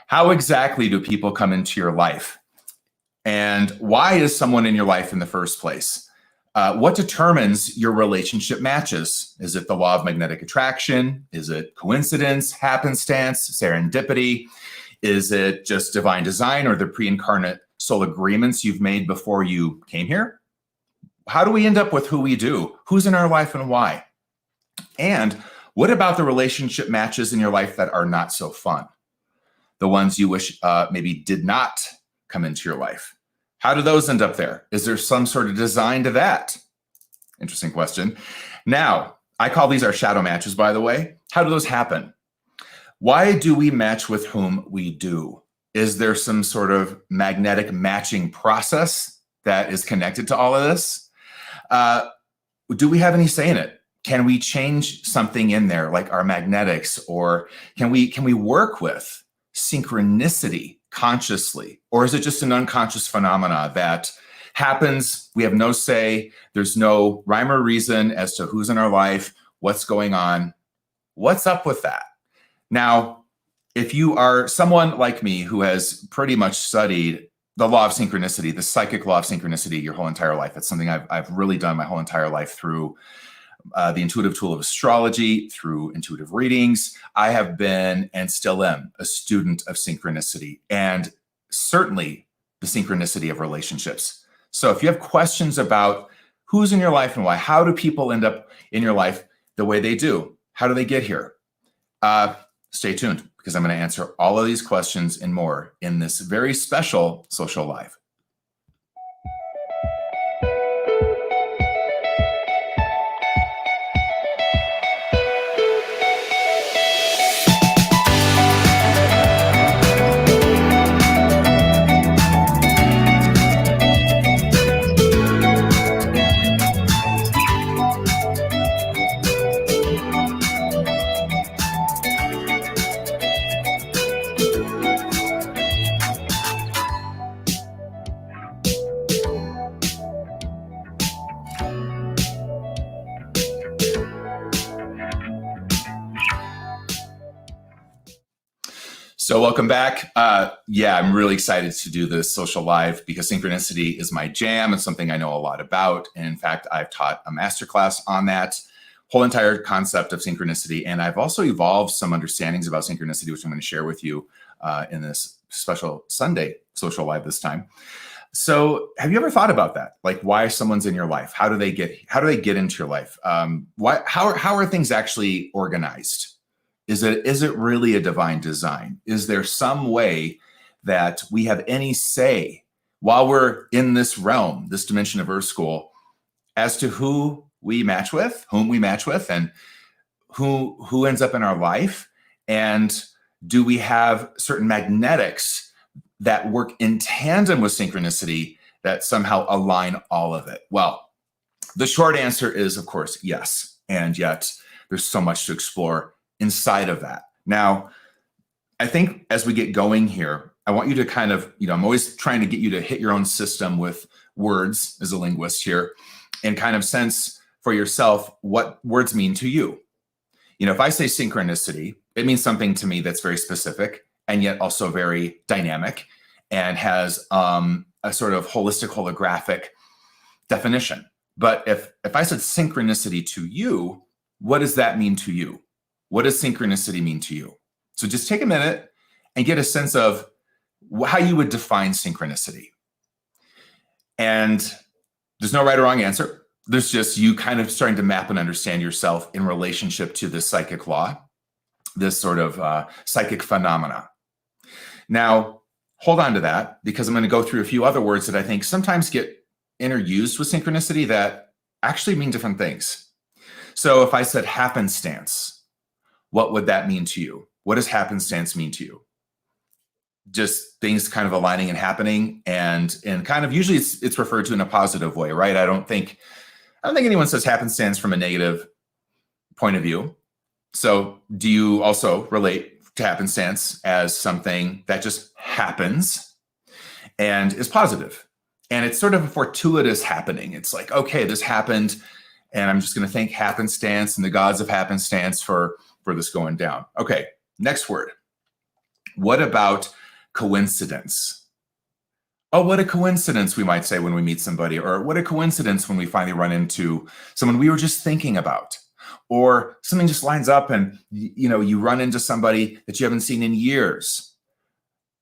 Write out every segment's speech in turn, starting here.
How exactly do people come into your life? And why is someone in your life in the first place? What determines your relationship matches? Is it the law of magnetic attraction? Is it coincidence, happenstance, serendipity? Is it just divine design or the pre-incarnate soul agreements you've made before you came here? How do we end up with who we do? Who's in our life and why? And what about the relationship matches in your life that are not so fun? The ones you wish maybe did not come into your life. How do those end up there? Is there some sort of design to that? Interesting question. Now, I call these our shadow matches, by the way. How do those happen? Why do we match with whom we do? Is there some sort of magnetic matching process that is connected to all of this? Do we have any say in it? Can we change something in there, like our magnetics, or can we work with synchronicity consciously? Or is it just an unconscious phenomena that happens? We have no say. There's no rhyme or reason as to who's in our life, what's going on. What's up with that? Now, if you are someone like me who has pretty much studied the law of synchronicity, the psychic law of synchronicity your whole entire life, it's something I've really done my whole entire life through the intuitive tool of astrology, through intuitive readings. I have been and still am a student of synchronicity, and certainly the synchronicity of relationships. So if you have questions about who's in your life and why, how do people end up in your life the way they do? How do they get here? Stay tuned, because I'm going to answer all of these questions and more in this very special social live. So welcome back. Yeah, I'm really excited to do this social live because synchronicity is my jam. It's something I know a lot about. And in fact, I've taught a masterclass on that whole entire concept of synchronicity. And I've also evolved some understandings about synchronicity, which I'm going to share with you in this special Sunday social live this time. So have you ever thought about that? Like why someone's in your life? How do they get into your life? How are things actually organized? Is it really a divine design? Is there some way that we have any say while we're in this realm, this dimension of Earth School, as to whom we match with, and who ends up in our life? And do we have certain magnetics that work in tandem with synchronicity that somehow align all of it? Well, the short answer is, of course, yes. And yet there's so much to explore inside of that. Now, I think as we get going here, I want you to kind of, I'm always trying to get you to hit your own system with words as a linguist here and kind of sense for yourself what words mean to you. If I say synchronicity, it means something to me that's very specific and yet also very dynamic and has a sort of holistic, holographic definition. But if I said synchronicity to you, what does that mean to you? What does synchronicity mean to you? So just take a minute and get a sense of how you would define synchronicity. And there's no right or wrong answer. There's just you kind of starting to map and understand yourself in relationship to this psychic law, this sort of psychic phenomena. Now, hold on to that, because I'm going to go through a few other words that I think sometimes get interused with synchronicity that actually mean different things. So if I said happenstance, what would that mean to you? What does happenstance mean to you? Just things kind of aligning and happening, and kind of usually it's referred to in a positive way, right? I don't think anyone says happenstance from a negative point of view. So do you also relate to happenstance as something that just happens and is positive? And it's sort of a fortuitous happening. It's like, okay, this happened, and I'm just going to thank happenstance and the gods of happenstance for this going down. Okay, next word. What about coincidence? Oh, what a coincidence, we might say when we meet somebody, or what a coincidence when we finally run into someone we were just thinking about, or something just lines up and you run into somebody that you haven't seen in years.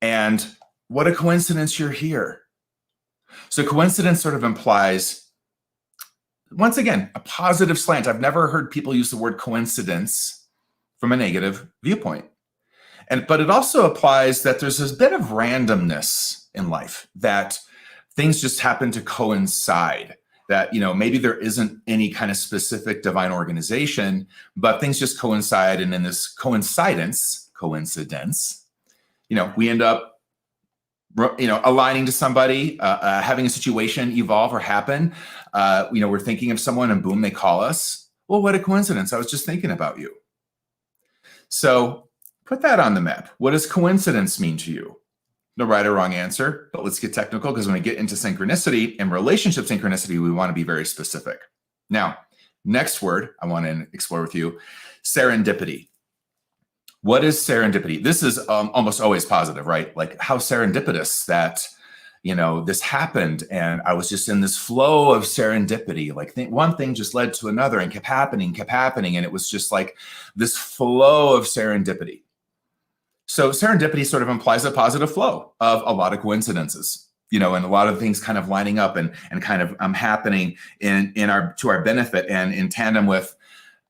And what a coincidence you're here. So coincidence sort of implies, once again, a positive slant. I've never heard people use the word coincidence from a negative viewpoint. But it also applies that there's this bit of randomness in life, that things just happen to coincide, that, maybe there isn't any kind of specific divine organization, but things just coincide. And in this coincidence, we end up, aligning to somebody, having a situation evolve or happen. We're thinking of someone and boom, they call us. Well, what a coincidence. I was just thinking about you. So put that on the map. What does coincidence mean to you? No right or wrong answer, but let's get technical, because when we get into synchronicity and relationship synchronicity, we want to be very specific. Now, next word I want to explore with you, serendipity. What is serendipity? This is almost always positive, right? Like, how serendipitous that, this happened and I was just in this flow of serendipity. Like one thing just led to another and kept happening. And it was just like this flow of serendipity. So serendipity sort of implies a positive flow of a lot of coincidences, and a lot of things kind of lining up and kind of happening to our benefit and in tandem with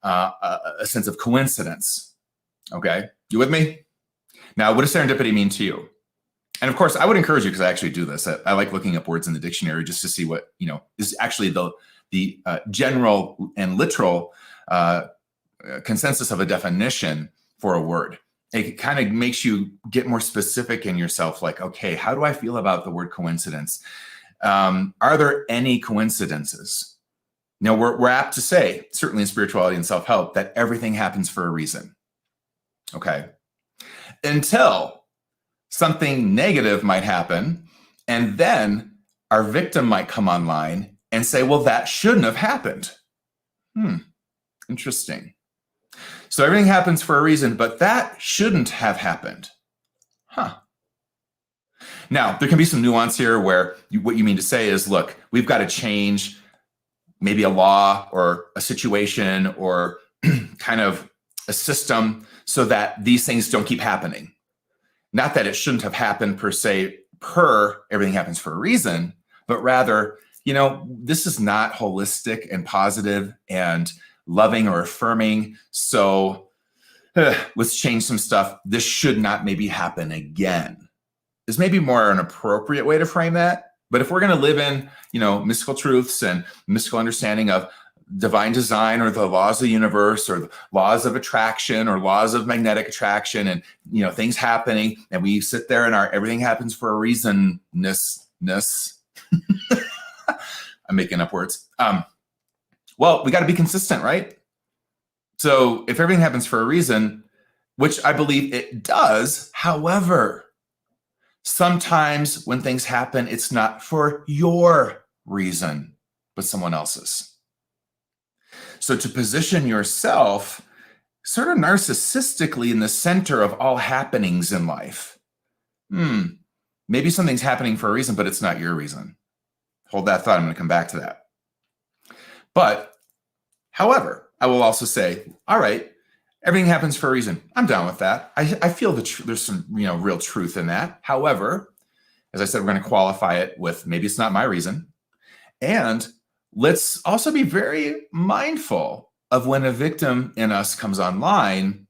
a sense of coincidence. Okay, you with me? Now, what does serendipity mean to you? And of course, I would encourage you, because I actually do this. I like looking up words in the dictionary just to see what is actually the general and literal consensus of a definition for a word. It kind of makes you get more specific in yourself, like, okay, how do I feel about the word coincidence? Are there any coincidences? We're apt to say, certainly in spirituality and self-help, that everything happens for a reason. Okay. Until something negative might happen, and then our victim might come online and say, well, that shouldn't have happened. Interesting. So everything happens for a reason, but that shouldn't have happened. Now, there can be some nuance here where what you mean to say is, look, we've got to change maybe a law or a situation or kind of a system so that these things don't keep happening. Not that it shouldn't have happened per se, everything happens for a reason, but rather, this is not holistic and positive and loving or affirming. So let's change some stuff. This should not maybe happen again. Is maybe more an appropriate way to frame that. But if we're going to live in, mystical truths and mystical understanding of divine design or the laws of the universe or the laws of attraction or laws of magnetic attraction and, things happening, and we sit there and everything happens for a reason-ness. I'm making up words. Well, we got to be consistent, right? So if everything happens for a reason, which I believe it does, however, sometimes when things happen, it's not for your reason, but someone else's. So to position yourself sort of narcissistically in the center of all happenings in life, maybe something's happening for a reason, but it's not your reason. Hold that thought. I'm going to come back to that. But, however, I will also say, all right, everything happens for a reason. I'm down with that. I feel there's some real truth in that. However, as I said, we're going to qualify it with maybe it's not my reason. And let's also be very mindful of when a victim in us comes online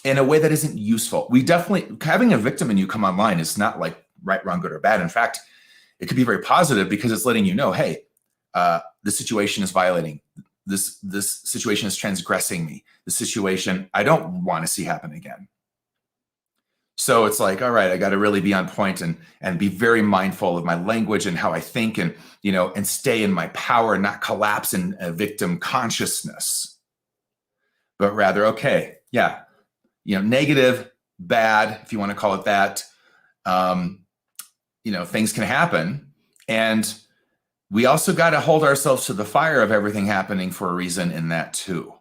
in a way that isn't useful. We definitely, having a victim in you come online is not like right, wrong, good, or bad. In fact, it could be very positive because it's letting you know, hey, the situation is violating. This situation is transgressing me. The situation I don't want to see happen again. So it's like, all right, I got to really be on point and be very mindful of my language and how I think and, and stay in my power and not collapse in a victim consciousness. But rather, okay, yeah, negative, bad, if you want to call it that, things can happen. And we also got to hold ourselves to the fire of everything happening for a reason in that too.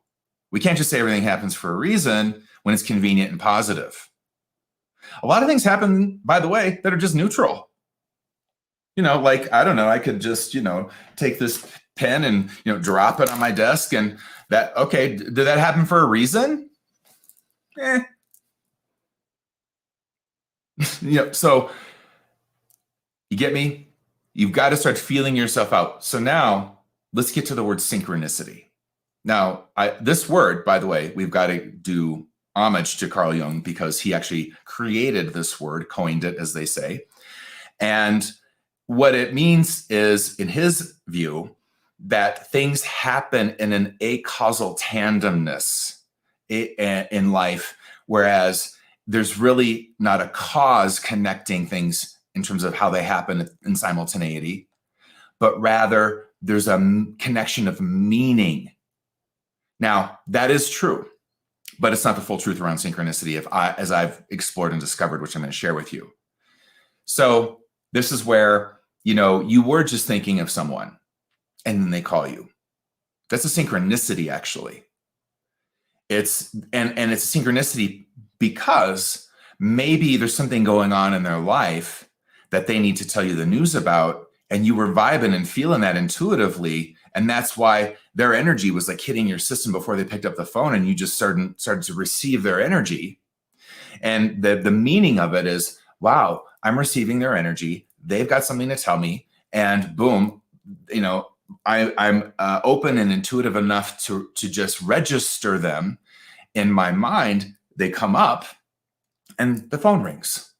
We can't just say everything happens for a reason when it's convenient and positive. A lot of things happen, by the way, that are just neutral. Like, I don't know, I could just, take this pen and, drop it on my desk, and that, okay, did that happen for a reason? So you get me? You've got to start feeling yourself out. So now let's get to the word synchronicity. Now, this word, by the way, we've got to do homage to Carl Jung because he actually created this word, coined it, as they say. And what it means is, in his view, that things happen in an acausal tandomness in life, whereas there's really not a cause connecting things in terms of how they happen in simultaneity, but rather there's a connection of meaning. Now, that is true, but it's not the full truth around synchronicity, as I've explored and discovered, which I'm going to share with you. So this is where, you were just thinking of someone and then they call you. That's a synchronicity, actually. It's a synchronicity because maybe there's something going on in their life that they need to tell you the news about, and you were vibing and feeling that intuitively, and that's why their energy was like hitting your system before they picked up the phone, and you just started to receive their energy. And the meaning of it is, wow, I'm receiving their energy. They've got something to tell me, and boom, I'm open and intuitive enough to just register them in my mind. They come up, and the phone rings.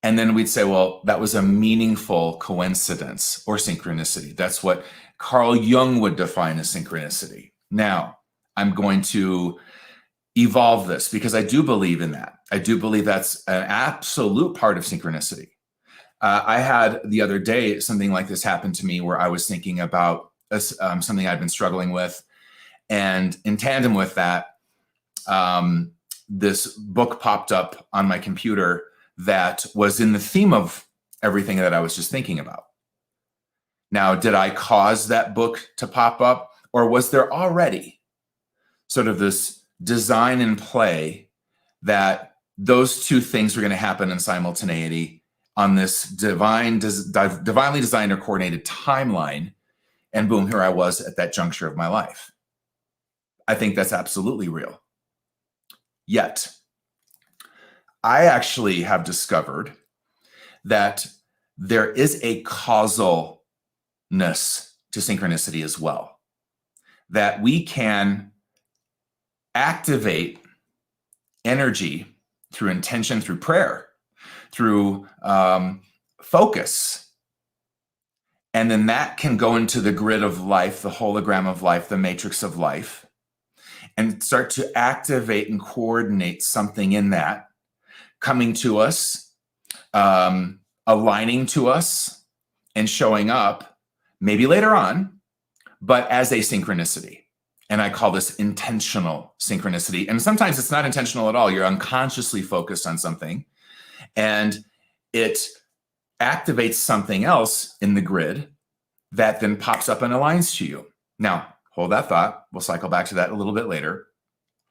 And then we'd say, well, that was a meaningful coincidence or synchronicity. That's what Carl Jung would define as synchronicity. Now, I'm going to evolve this because I do believe in that. I do believe that's an absolute part of synchronicity. I had the other day something like this happen to me where I was thinking about something I'd been struggling with. And in tandem with that, this book popped up on my computer that was in the theme of everything that I was just thinking about. Now, did I cause that book to pop up, or was there already sort of this design and play that those two things were going to happen in simultaneity on this divinely designed or coordinated timeline? And boom, here I was at that juncture of my life. I think that's absolutely real. Yet, I actually have discovered that there is a causalness to synchronicity as well, that we can activate energy through intention, through prayer, through focus. And then that can go into the grid of life, the hologram of life, the matrix of life, and start to activate and coordinate something in that, coming to us, aligning to us, and showing up maybe later on, but as a synchronicity. And I call this intentional synchronicity. And sometimes it's not intentional at all. You're unconsciously focused on something, and it activates something else in the grid that then pops up and aligns to you. Now, hold that thought. We'll cycle back to that a little bit later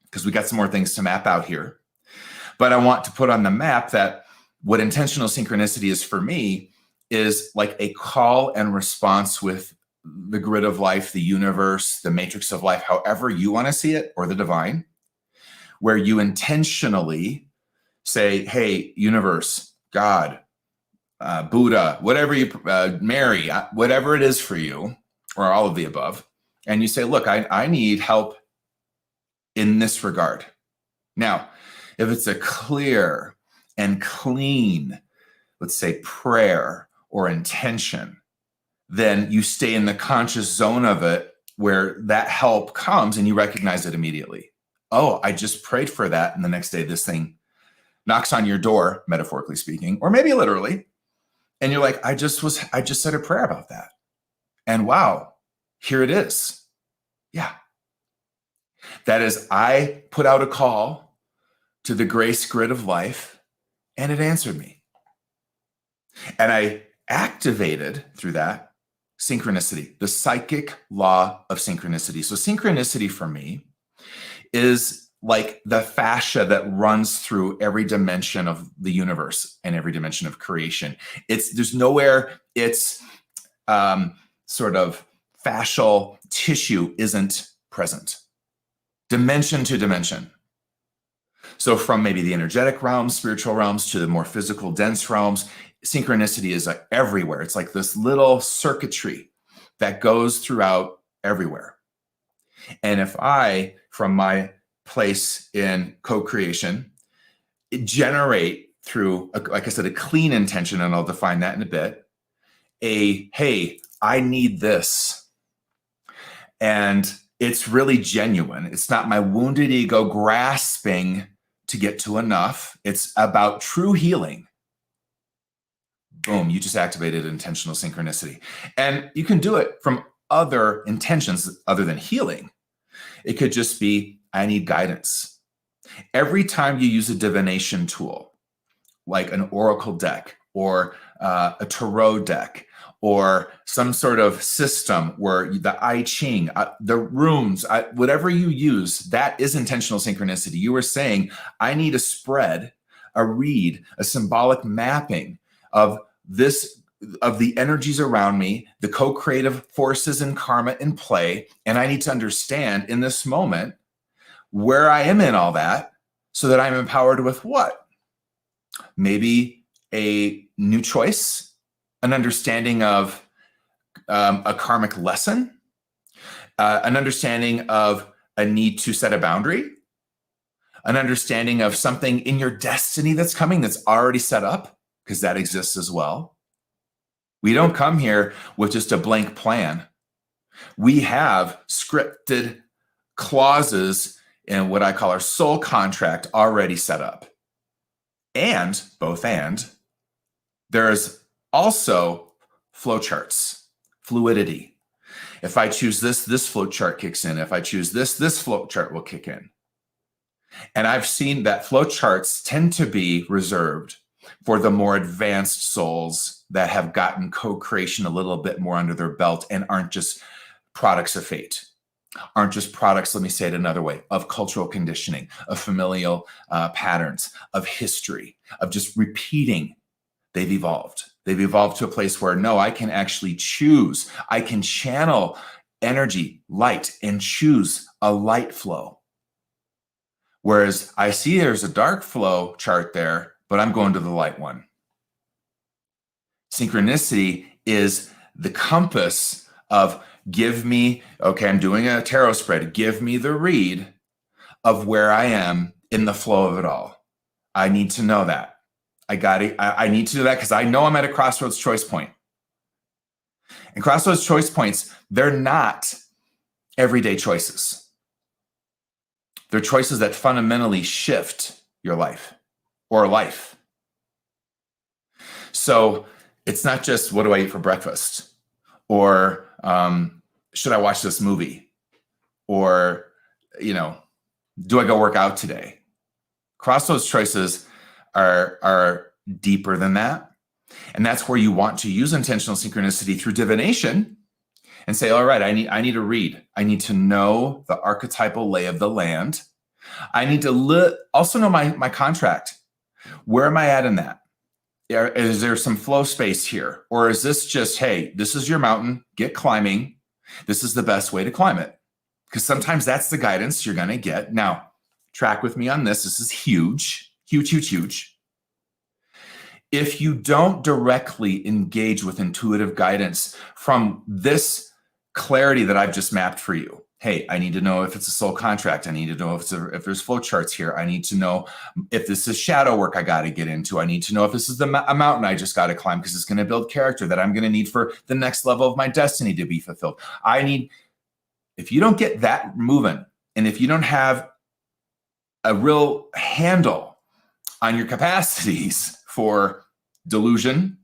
because we got some more things to map out here. But I want to put on the map that what intentional synchronicity is for me is like a call and response with the grid of life, the universe, the matrix of life, however you want to see it, or the divine, where you intentionally say, hey, universe, God, Buddha, whatever you, Mary, whatever it is for you, or all of the above. And you say, look, I need help in this regard. Now, if it's a clear and clean, let's say, prayer or intention, then you stay in the conscious zone of it where that help comes and you recognize it immediately. Oh, I just prayed for that. And the next day, this thing knocks on your door, metaphorically speaking, or maybe literally. And you're like, I just said a prayer about that. And wow, here it is. Yeah. That is, I put out a call to the grace grid of life, and it answered me. And I activated through that synchronicity, the psychic law of synchronicity. So synchronicity for me is like the fascia that runs through every dimension of the universe and every dimension of creation. There's nowhere it's sort of fascial tissue isn't present, dimension to dimension. So from maybe the energetic realms, spiritual realms, to the more physical, dense realms, synchronicity is everywhere. It's like this little circuitry that goes throughout everywhere. And if I, from my place in co-creation, generate through, like I said, a clean intention, and I'll define that in a bit, hey, I need this. And it's really genuine. It's not my wounded ego grasping to get to enough. It's about true healing. Boom, you just activated intentional synchronicity. And you can do it from other intentions other than healing. It could just be, I need guidance. Every time you use a divination tool, like an oracle deck or a tarot deck, or some sort of system where the I Ching, the runes, whatever you use, that is intentional synchronicity. You are saying, I need a spread, a read, a symbolic mapping of the energies around me, the co-creative forces and karma in play, and I need to understand in this moment where I am in all that so that I'm empowered with what? Maybe a new choice, an understanding of a karmic lesson, an understanding of a need to set a boundary, an understanding of something in your destiny that's coming that's already set up, because that exists as well. We don't come here with just a blank plan. We have scripted clauses in what I call our soul contract already set up. And there's also flowcharts, fluidity. If I choose this flowchart kicks in. If I choose this flowchart will kick in. And I've seen that flowcharts tend to be reserved for the more advanced souls that have gotten co-creation a little bit more under their belt and aren't just products of fate, aren't just products, let me say it another way, of cultural conditioning, of familial patterns, of history, of just repeating. They've evolved. They've evolved to a place where, no, I can actually choose. I can channel energy, light, and choose a light flow. Whereas I see there's a dark flow chart there, but I'm going to the light one. Synchronicity is the compass of give me, okay, I'm doing a tarot spread. Give me the read of where I am in the flow of it all. I need to know that. I need to do that because I know I'm at a crossroads choice point. And crossroads choice points, they're not everyday choices. They're choices that fundamentally shift your life or life. So it's not just, what do I eat for breakfast? Or should I watch this movie? Or, do I go work out today? Crossroads choices are deeper than that. And that's where you want to use intentional synchronicity through divination and say, all right, I need to read. I need to know the archetypal lay of the land. I need to also know my contract. Where am I at in that? Is there some flow space here? Or is this just, hey, this is your mountain, get climbing. This is the best way to climb it. Because sometimes that's the guidance you're going to get. Now, track with me on this. This is huge, huge, huge, huge. If you don't directly engage with intuitive guidance from this clarity that I've just mapped for you, hey, I need to know if it's a soul contract. I need to know if there's flow charts here. I need to know if this is shadow work I got to get into. I need to know if this is a mountain I just got to climb because it's going to build character that I'm going to need for the next level of my destiny to be fulfilled. If you don't get that moving, and if you don't have a real handle on your capacities for delusion,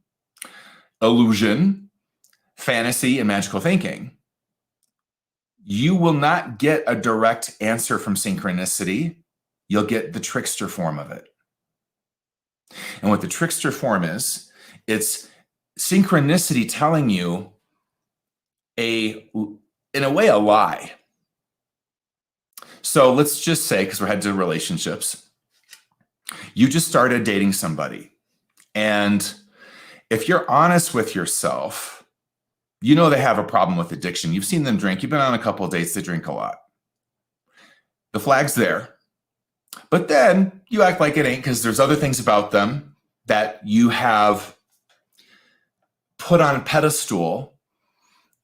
illusion, fantasy, and magical thinking, you will not get a direct answer from synchronicity. You'll get the trickster form of it. And what the trickster form is, it's synchronicity telling you in a way, a lie. So let's just say, because we're headed to relationships, you just started dating somebody. And if you're honest with yourself, you know they have a problem with addiction. You've seen them drink. You've been on a couple of dates. They drink a lot. The flag's there. But then you act like it ain't because there's other things about them that you have put on a pedestal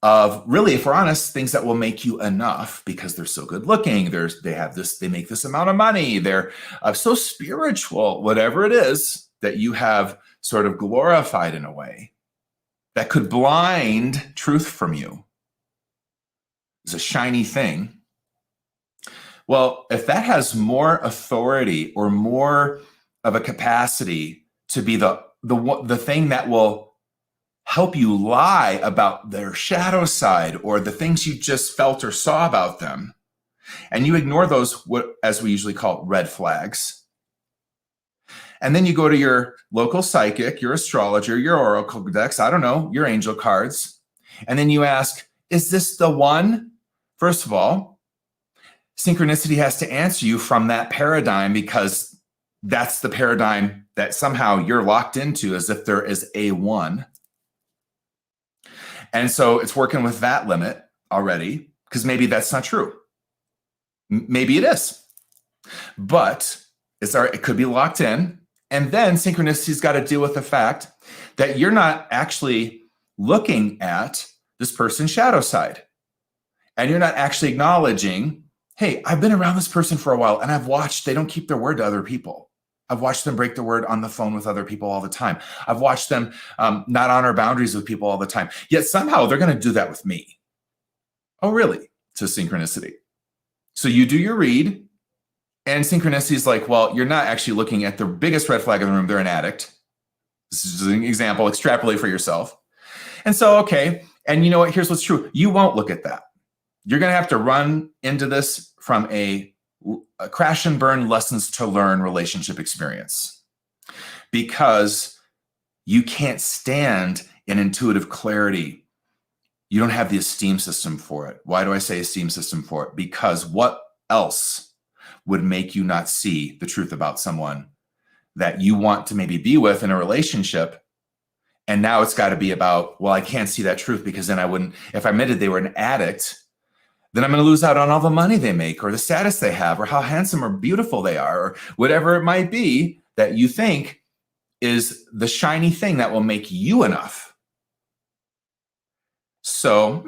of, really, if we're honest, things that will make you enough because they're so good looking. They make this amount of money. They're so spiritual, whatever it is that you have sort of glorified in a way that could blind truth from you. It's a shiny thing. Well, if that has more authority or more of a capacity to be the thing that will help you lie about their shadow side or the things you just felt or saw about them, and you ignore those, what as we usually call red flags, and then you go to your local psychic, your astrologer, your oracle decks, I don't know, your angel cards, and then you ask, is this the one? First of all, synchronicity has to answer you from that paradigm, because that's the paradigm that somehow you're locked into, as if there is a one. And so it's working with that limit already, because maybe that's not true. Maybe it is. But it could be locked in. And then synchronicity's got to deal with the fact that you're not actually looking at this person's shadow side. And you're not actually acknowledging, hey, I've been around this person for a while and I've watched they don't keep their word to other people. I've watched them break their word on the phone with other people all the time. I've watched them not honor boundaries with people all the time. Yet somehow they're going to do that with me. Oh, really? To synchronicity. So you do your read, and synchronicity is like, well, you're not actually looking at the biggest red flag in the room. They're an addict. This is an example. Extrapolate for yourself. And so, okay. And you know what? Here's what's true. You won't look at that. You're going to have to run into this from a crash and burn lessons to learn relationship experience, because you can't stand in intuitive clarity. You don't have the esteem system for it. Why do I say esteem system for it? Because what else would make you not see the truth about someone that you want to maybe be with in a relationship? And now it's got to be about, well, I can't see that truth because then I wouldn't, if I admitted they were an addict, then I'm going to lose out on all the money they make or the status they have or how handsome or beautiful they are or whatever it might be that you think is the shiny thing that will make you enough. So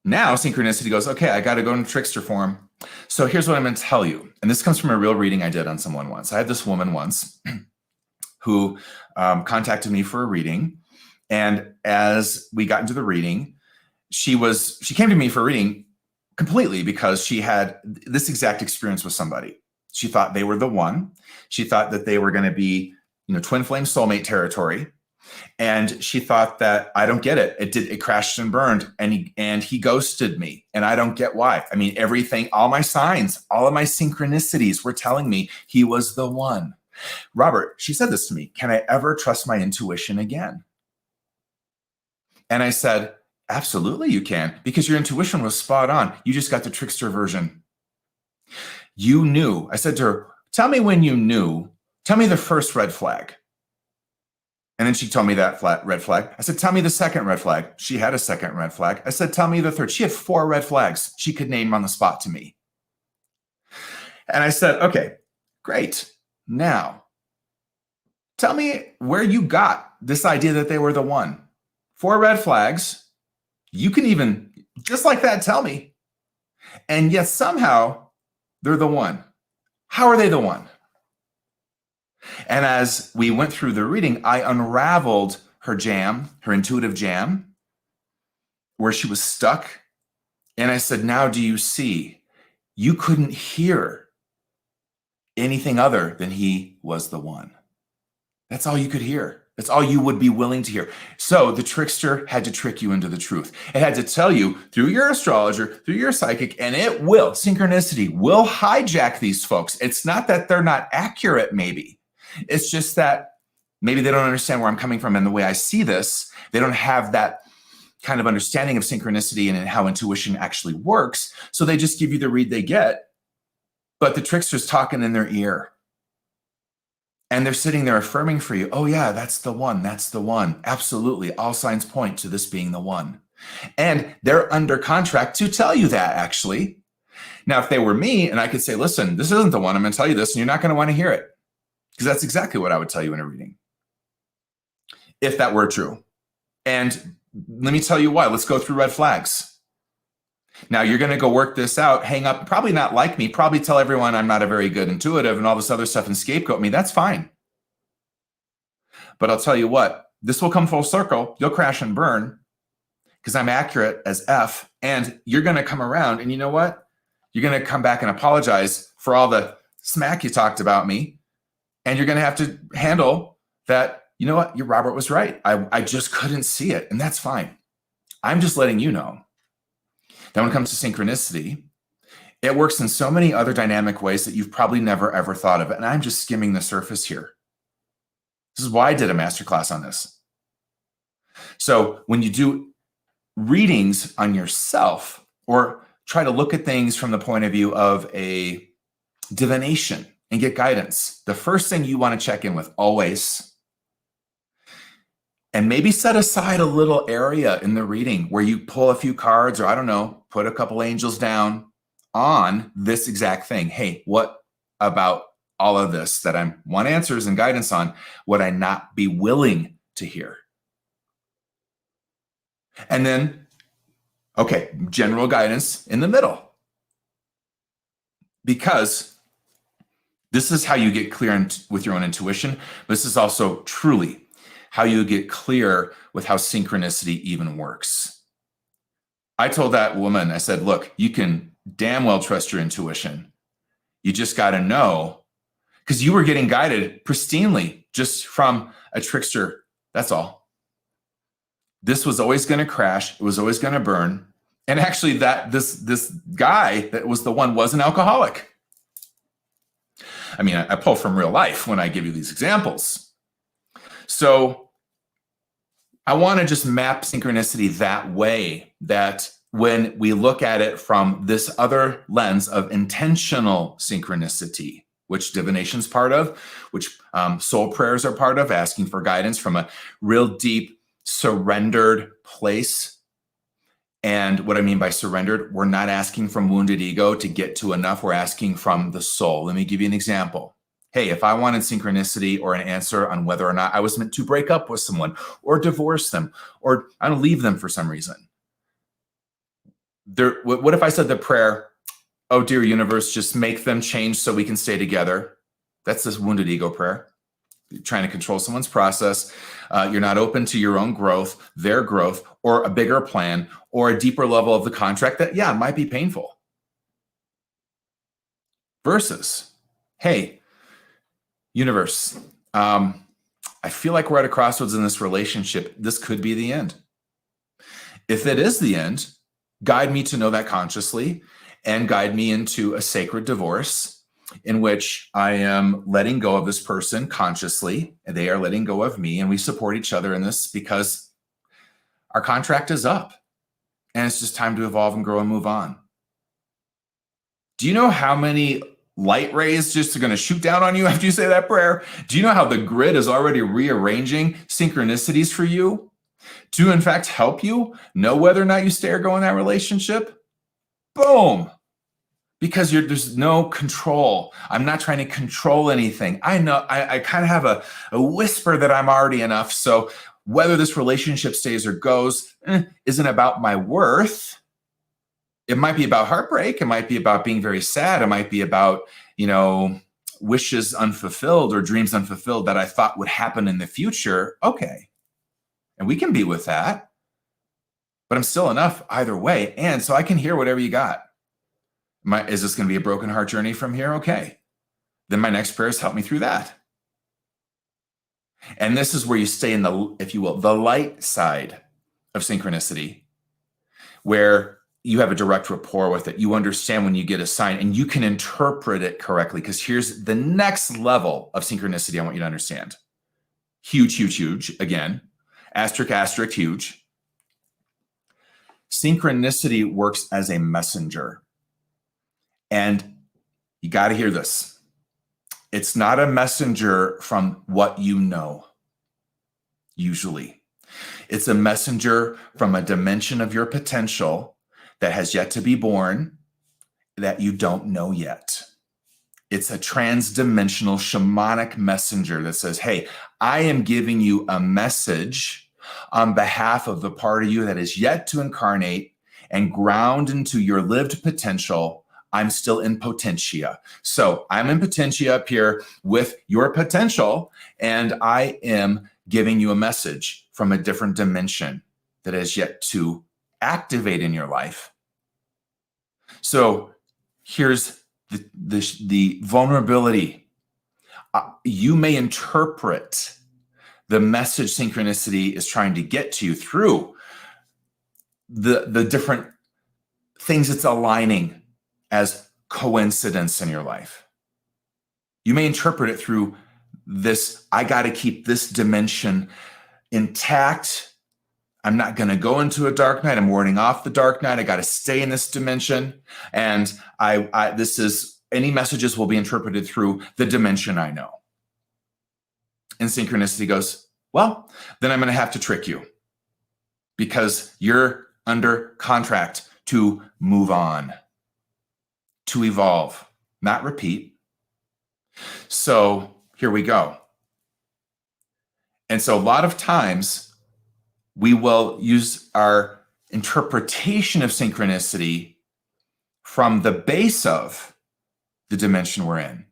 now synchronicity goes, okay, I got to go into trickster form. So here's what I'm going to tell you. And this comes from a real reading I did on someone once. I had this woman once who contacted me for a reading. And as we got into the reading, she came to me for a reading completely because she had this exact experience with somebody. She thought they were the one. She thought that they were going to be, twin flame soulmate territory. And she thought that, I don't get it. It crashed and burned, and he ghosted me, and I don't get why. I mean, everything, all my signs, all of my synchronicities were telling me he was the one. Robert, she said this to me, can I ever trust my intuition again? And I said, absolutely you can, because your intuition was spot on. You just got the trickster version. You knew. I said to her, tell me when you knew. Tell me the first red flag. And then she told me that red flag. I said, tell me the second red flag. She had a second red flag. I said, tell me the third. She had 4 red flags she could name on the spot to me. And I said, okay, great. Now, tell me where you got this idea that they were the one. 4 red flags. You can even, just like that, tell me. And yet somehow they're the one. How are they the one? And as we went through the reading, I unraveled her jam, her intuitive jam, where she was stuck. And I said, now do you see? You couldn't hear anything other than he was the one. That's all you could hear. That's all you would be willing to hear. So the trickster had to trick you into the truth. It had to tell you through your astrologer, through your psychic, and synchronicity will hijack these folks. It's not that they're not accurate, maybe. It's just that maybe they don't understand where I'm coming from and the way I see this. They don't have that kind of understanding of synchronicity and how intuition actually works. So they just give you the read they get, but the trickster's talking in their ear. And they're sitting there affirming for you, oh yeah, that's the one, that's the one. Absolutely, all signs point to this being the one. And they're under contract to tell you that, actually. Now, if they were me and I could say, listen, this isn't the one, I'm going to tell you this, and you're not going to want to hear it. Because that's exactly what I would tell you in a reading, if that were true. And let me tell you why. Let's go through red flags. Now, you're going to go work this out, hang up, probably not like me, probably tell everyone I'm not a very good intuitive and all this other stuff and scapegoat me. That's fine. But I'll tell you what, this will come full circle. You'll crash and burn because I'm accurate as F. And you're going to come around and you know what? You're going to come back and apologize for all the smack you talked about me. And you're going to have to handle that, you know what, your Robert was right. I just couldn't see it. And that's fine. I'm just letting you know. Now, when it comes to synchronicity, it works in so many other dynamic ways that you've probably never, ever thought of it. And I'm just skimming the surface here. This is why I did a masterclass on this. So when you do readings on yourself or try to look at things from the point of view of a divination, and get guidance, the first thing you want to check in with always, and maybe set aside a little area in the reading where you pull a few cards or I don't know, put a couple angels down on this exact thing. Hey, what about all of this that I want answers and guidance on would I not be willing to hear? And then, okay, general guidance in the middle. Because this is how you get clear with your own intuition. This is also truly how you get clear with how synchronicity even works. I told that woman, I said, look, you can damn well trust your intuition. You just got to know, because you were getting guided pristinely just from a trickster. That's all. This was always going to crash. It was always going to burn. And actually this guy that was the one was an alcoholic. I mean, I pull from real life when I give you these examples. So I want to just map synchronicity that way, that when we look at it from this other lens of intentional synchronicity, which divination's part of, which soul prayers are part of, asking for guidance from a real deep surrendered place. And what I mean by surrendered, we're not asking from wounded ego to get to enough. We're asking from the soul. Let me give you an example. Hey, if I wanted synchronicity or an answer on whether or not I was meant to break up with someone or divorce them or I don't leave them for some reason. What if I said the prayer, oh, dear universe, just make them change so we can stay together? That's this wounded ego prayer. You're trying to control someone's process. You're not open to your own growth, their growth, or a bigger plan, or a deeper level of the contract that, yeah, might be painful. Versus, hey, universe, I feel like we're at a crossroads in this relationship. This could be the end. If it is the end, guide me to know that consciously and guide me into a sacred divorce in which I am letting go of this person consciously, and they are letting go of me, and we support each other in this because our contract is up, and it's just time to evolve and grow and move on. Do you know how many light rays just are going to shoot down on you after you say that prayer? Do you know how the grid is already rearranging synchronicities for you to, in fact, help you know whether or not you stay or go in that relationship? Boom. Because there's no control. I'm not trying to control anything. I know I kind of have a whisper that I'm already enough. So whether this relationship stays or goes isn't about my worth. It might be about heartbreak. It might be about being very sad. It might be about, wishes unfulfilled or dreams unfulfilled that I thought would happen in the future. Okay. And we can be with that. But I'm still enough either way. And so I can hear whatever you got. Is this going to be a broken heart journey from here? Okay. Then my next prayer is help me through that. And this is where you stay in the, if you will, the light side of synchronicity, where you have a direct rapport with it. You understand when you get a sign and you can interpret it correctly. Because here's the next level of synchronicity I want you to understand. Huge, huge, huge. Again, asterisk, asterisk, huge. Synchronicity works as a messenger. And you got to hear this. It's not a messenger from what you know, usually. It's a messenger from a dimension of your potential that has yet to be born, that you don't know yet. It's a trans-dimensional shamanic messenger that says, hey, I am giving you a message on behalf of the part of you that is yet to incarnate and ground into your lived potential. I'm still in potentia. So I'm in potentia up here with your potential, and I am giving you a message from a different dimension that is yet to activate in your life. So here's the vulnerability. You may interpret the message synchronicity is trying to get to you through the different things it's aligning as coincidence in your life. You may interpret it through this, I got to keep this dimension intact. I'm not going to go into a dark night. I'm warding off the dark night. I got to stay in this dimension. And this is, any messages will be interpreted through the dimension I know. And synchronicity goes, well, then I'm going to have to trick you because you're under contract to move on, to evolve, not repeat. So here we go. And so a lot of times we will use our interpretation of synchronicity from the base of the dimension we're in,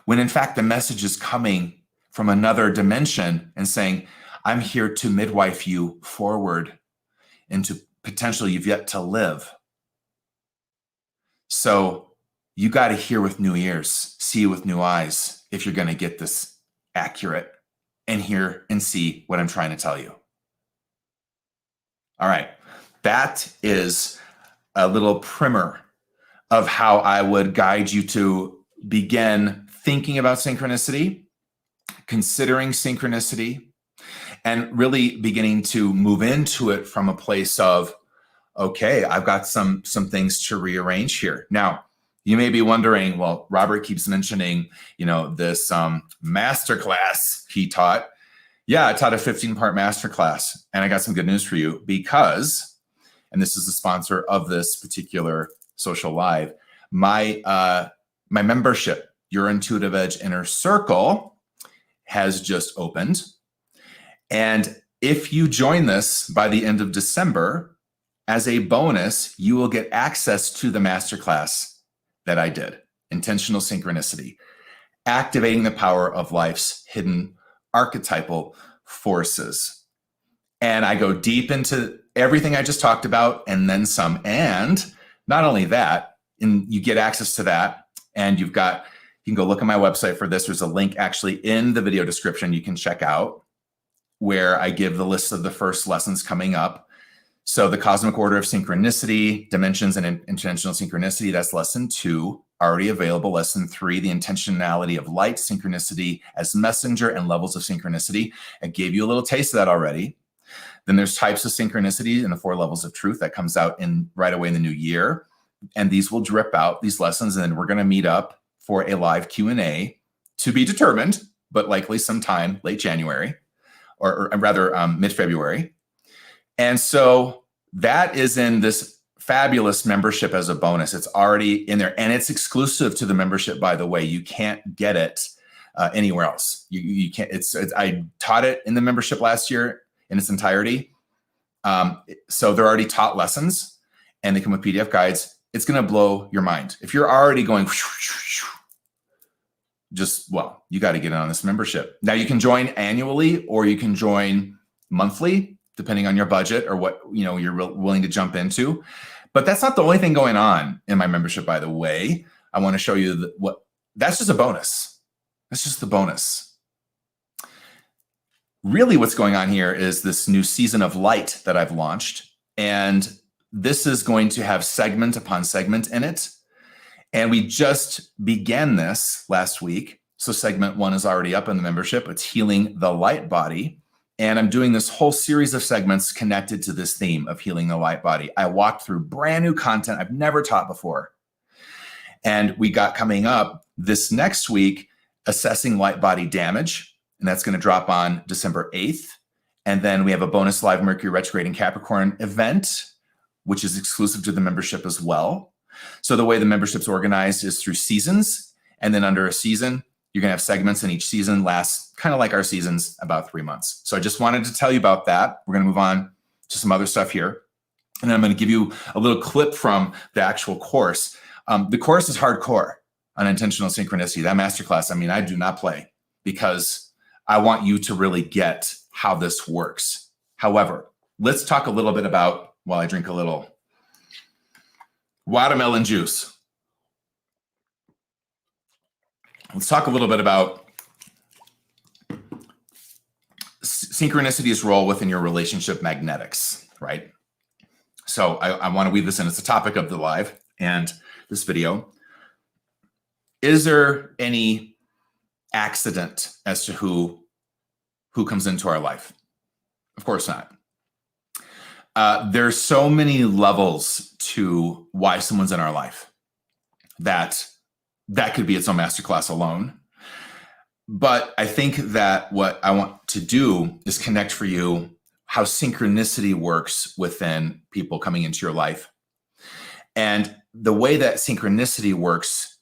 when in fact the message is coming from another dimension and saying, I'm here to midwife you forward into potential you've yet to live. So you got to hear with new ears, see with new eyes, if you're going to get this accurate and hear and see what I'm trying to tell you. All right, that is a little primer of how I would guide you to begin thinking about synchronicity, considering synchronicity, and really beginning to move into it from a place of, okay, I've got some things to rearrange here. Now, you may be wondering, well, Robert keeps mentioning, this masterclass he taught. Yeah, I taught a 15-part masterclass, and I got some good news for you because, and this is the sponsor of this particular social live, my membership, Your Intuitive Edge Inner Circle, has just opened. And if you join this by the end of December, as a bonus, you will get access to the masterclass that I did, Intentional Synchronicity, activating the power of life's hidden archetypal forces. And I go deep into everything I just talked about and then some. And not only that, you get access to that, and you can go look at my website for this. There's a link actually in the video description you can check out where I give the list of the first lessons coming up. So the Cosmic Order of Synchronicity, Dimensions and Intentional Synchronicity, that's lesson 2, already available. Lesson 3, the Intentionality of Light, Synchronicity as Messenger and Levels of Synchronicity. I gave you a little taste of that already. Then there's Types of Synchronicity and the 4 Levels of Truth that comes out right away in the new year. And these will drip out, these lessons, and then we're going to meet up for a live Q&A to be determined, but likely sometime late January or rather mid-February. And so that is in this fabulous membership as a bonus. It's already in there, and it's exclusive to the membership, by the way. You can't get it anywhere else. You can't. I taught it in the membership last year in its entirety. So they're already taught lessons, and they come with PDF guides. It's going to blow your mind. If you're already going, you got to get in on this membership. Now you can join annually, or you can join monthly, depending on your budget or what you're willing to jump into. But that's not the only thing going on in my membership, by the way. I want to show you that's just a bonus. That's just the bonus. Really what's going on here is this new season of light that I've launched. And this is going to have segment upon segment in it. And we just began this last week. So segment 1 is already up in the membership. It's Healing the Light Body. And I'm doing this whole series of segments connected to this theme of healing the light body. I walked through brand new content I've never taught before. And we got coming up this next week, assessing light body damage. And that's going to drop on December 8th. And then we have a bonus live Mercury retrograde in Capricorn event, which is exclusive to the membership as well. So the way the membership's organized is through seasons. And then under a season, you're going to have segments, and each season lasts kind of like our seasons, about 3 months. So I just wanted to tell you about that. We're going to move on to some other stuff here. And then I'm going to give you a little clip from the actual course. The course is hardcore on intentional synchronicity. That masterclass, I mean, I do not play because I want you to really get how this works. However, let's talk a little bit about, while I drink a little watermelon juice. Let's talk a little bit about synchronicity's role within your relationship magnetics, right? So I want to weave this in. It's the topic of the live and this video. Is there any accident as to who comes into our life? Of course not. There's so many levels to why someone's in our life that could be its own masterclass alone. But I think that what I want to do is connect for you how synchronicity works within people coming into your life. And the way that synchronicity works,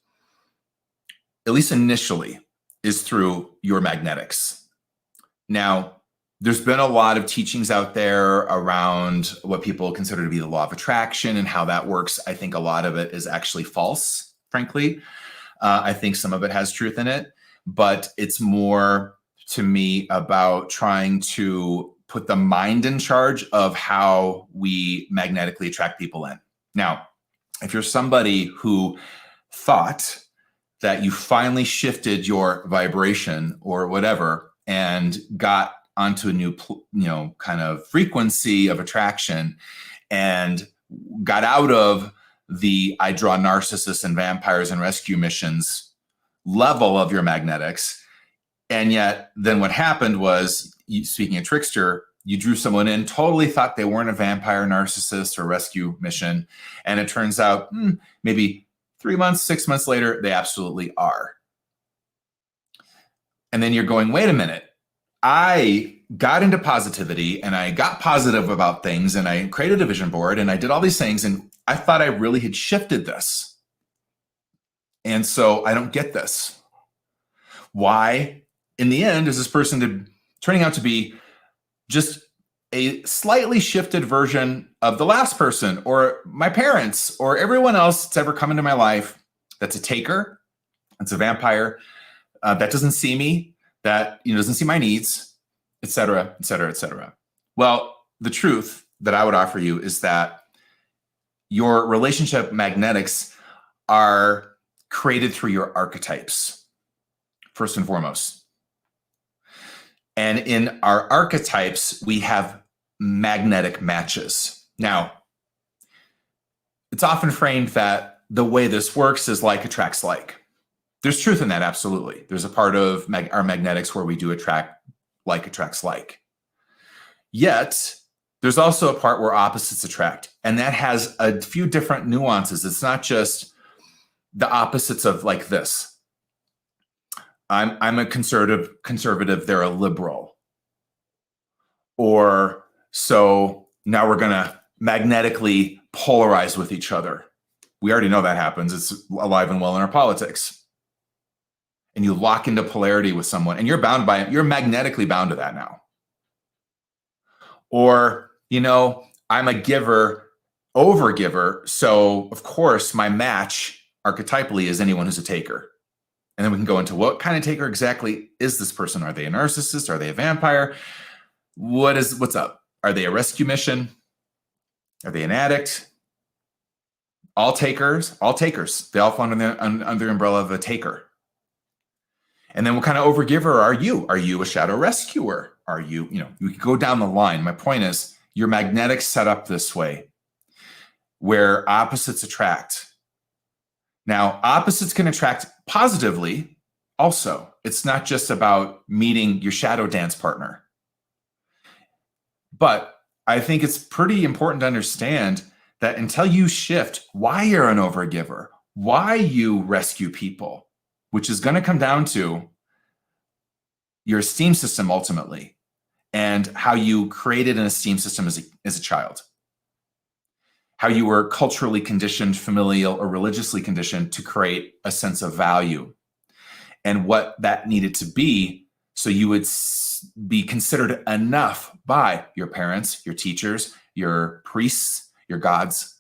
at least initially, is through your magnetics. Now, there's been a lot of teachings out there around what people consider to be the law of attraction and how that works. I think a lot of it is actually false, frankly. I think some of it has truth in it, but it's more to me about trying to put the mind in charge of how we magnetically attract people in. Now, if you're somebody who thought that you finally shifted your vibration or whatever and got onto a new, kind of frequency of attraction and got out of the I draw narcissists and vampires and rescue missions level of your magnetics. And yet then what happened was, speaking of trickster, you drew someone in, totally thought they weren't a vampire, narcissist, or rescue mission. And it turns out maybe 3 months, 6 months later, they absolutely are. And then you're going, wait a minute. I got into positivity and I got positive about things and I created a vision board and I did all these things and I thought I really had shifted this. And so I don't get this. Why, in the end, is this person turning out to be just a slightly shifted version of the last person or my parents or everyone else that's ever come into my life that's a taker, that's a vampire, that doesn't see me, that doesn't see my needs, et cetera, et cetera, et cetera. Well, the truth that I would offer you is that your relationship magnetics are created through your archetypes, first and foremost. And in our archetypes, we have magnetic matches. Now, it's often framed that the way this works is like attracts like. There's truth in that, absolutely. There's a part of our magnetics where we do attract like attracts like. Yet, there's also a part where opposites attract. And that has a few different nuances. It's not just the opposites of like this. I'm a conservative, they're a liberal. Or so now we're going to magnetically polarize with each other. We already know that happens. It's alive and well in our politics. And you lock into polarity with someone and you're bound by it. You're magnetically bound to that now. Or, I'm a giver, over giver. So of course my match archetypally is anyone who's a taker. And then we can go into what kind of taker exactly is this person? Are they a narcissist? Are they a vampire? What's up? Are they a rescue mission? Are they an addict? All takers. They all fall under the umbrella of a taker. And then what kind of overgiver are you? Are you a shadow rescuer? Are you, you can go down the line. My point is your magnetics set up this way where opposites attract. Now, opposites can attract positively also. It's not just about meeting your shadow dance partner. But I think it's pretty important to understand that until you shift why you're an overgiver, why you rescue people, which is going to come down to your esteem system ultimately, and how you created an esteem system as a child, how you were culturally conditioned, familial, or religiously conditioned to create a sense of value, and what that needed to be so you would be considered enough by your parents, your teachers, your priests, your gods.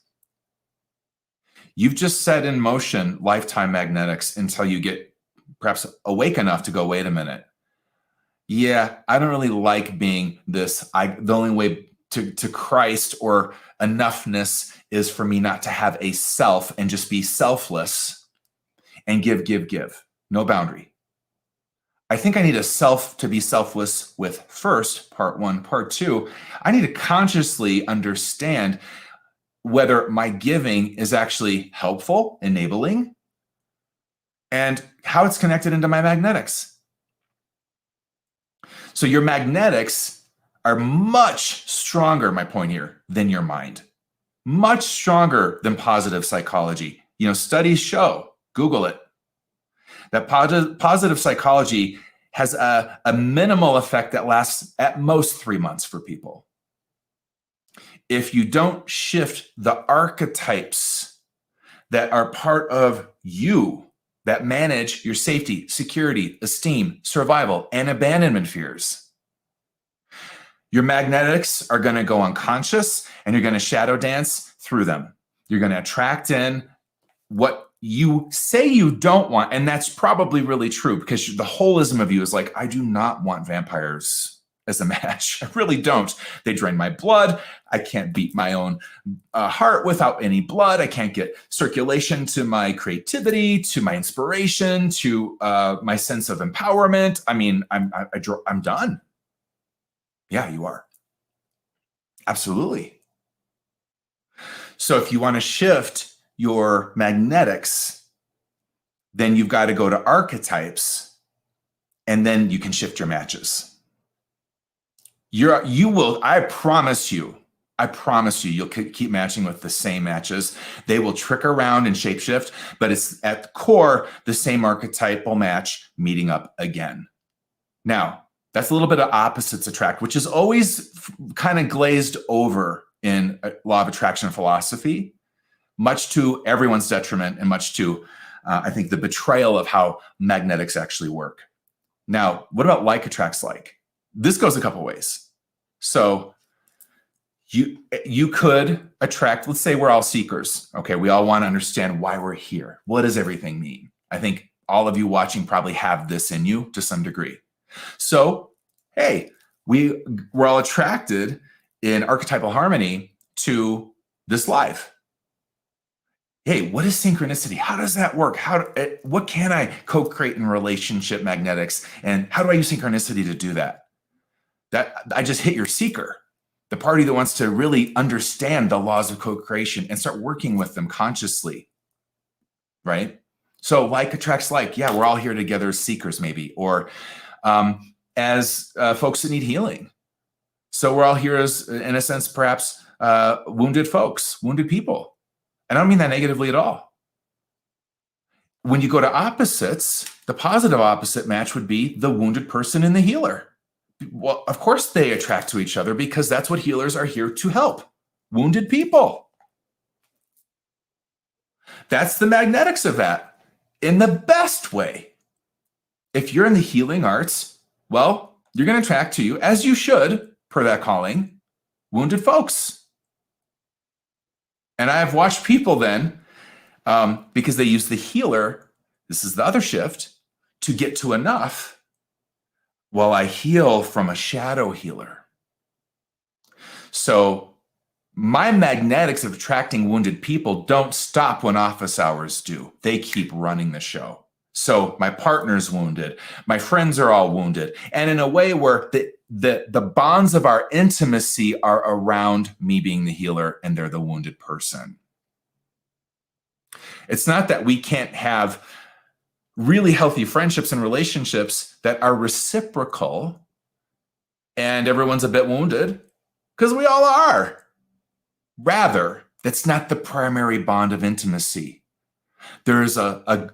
You've just set in motion lifetime magnetics until you get perhaps awake enough to go, wait a minute. Yeah, I don't really like being this. The only way to Christ or enoughness is for me not to have a self and just be selfless and give. No boundary. I think I need a self to be selfless with first, part one. Part two, I need to consciously understand whether my giving is actually helpful, enabling, and how it's connected into my magnetics. So your magnetics are much stronger, my point here, than your mind. Much stronger than positive psychology. Studies show, Google it, that positive psychology has a minimal effect that lasts at most 3 months for people. If you don't shift the archetypes that are part of you, that manage your safety, security, esteem, survival, and abandonment fears, your magnetics are going to go unconscious, and you're going to shadow dance through them. You're going to attract in what you say you don't want, and that's probably really true, because the holism of you is like, I do not want vampires as a match. I really don't. They drain my blood. I can't beat my own heart without any blood. I can't get circulation to my creativity, to my inspiration, to my sense of empowerment. I mean, I'm done. Yeah, you are. Absolutely. So if you want to shift your magnetics, then you've got to go to archetypes, and then you can shift your matches. You will, I promise you, you'll keep matching with the same matches. They will trick around and shapeshift, but it's at the core, the same archetypal match meeting up again. Now, that's a little bit of opposites attract, which is always kind of glazed over in law of attraction philosophy, much to everyone's detriment and much to, I think, the betrayal of how magnetics actually work. Now, what about like attracts like? This goes a couple ways. So you could attract, let's say we're all seekers. Okay, we all want to understand why we're here. What does everything mean? I think all of you watching probably have this in you to some degree. So, hey, we're all attracted in archetypal harmony to this life. Hey, what is synchronicity? How does that work? What can I co-create in relationship magnetics? And how do I use synchronicity to do that? That I just hit your seeker, the party that wants to really understand the laws of co-creation and start working with them consciously, right? So like attracts like. Yeah, we're all here together as seekers maybe, or as folks that need healing. So we're all here as, in a sense, perhaps wounded folks, wounded people. And I don't mean that negatively at all. When you go to opposites, the positive opposite match would be the wounded person and the healer. Well, of course they attract to each other, because that's what healers are here to help. Wounded people. That's the magnetics of that in the best way. If you're in the healing arts, well, you're going to attract to you, as you should, per that calling, wounded folks. And I have watched people then, because they use the healer, this is the other shift, to get to enough while I heal from a shadow healer. So my magnetics of attracting wounded people don't stop when office hours do. They keep running the show. So my partner's wounded. My friends are all wounded. And in a way where the bonds of our intimacy are around me being the healer and they're the wounded person. It's not that we can't have really healthy friendships and relationships that are reciprocal and everyone's a bit wounded. because we all are. Rather, that's not the primary bond of intimacy. There's a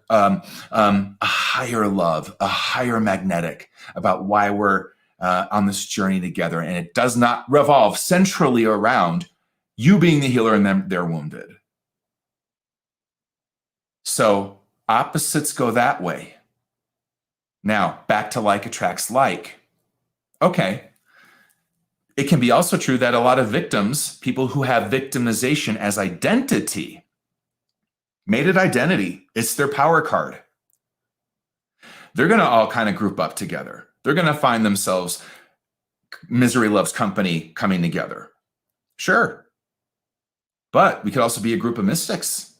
higher love, a higher magnetic about why we're on this journey together. And it does not revolve centrally around you being the healer and them they're wounded. So opposites go that way. Now, back to like attracts like. Okay. It can be also true that a lot of victims, people who have victimization as identity, made it identity, it's their power card. They're going to all kind of group up together. They're going to find themselves misery loves company coming together. Sure. But we could also be a group of mystics.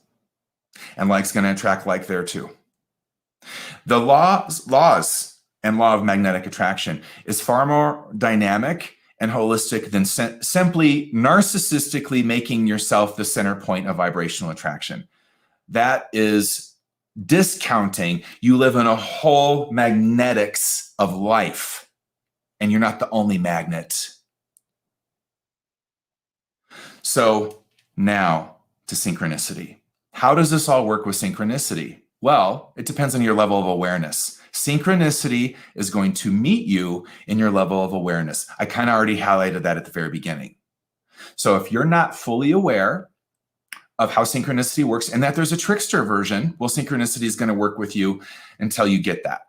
And like's going to attract like there too. The laws and law of magnetic attraction is far more dynamic and holistic than simply narcissistically making yourself the center point of vibrational attraction. That is discounting you live in a whole magnetics of life, and you're not the only magnet. So now to synchronicity. How does this all work with synchronicity? Well, it depends on your level of awareness. Synchronicity is going to meet you in your level of awareness. I kind of already highlighted that at the very beginning. So if you're not fully aware of how synchronicity works and that there's a trickster version, well, synchronicity is going to work with you until you get that.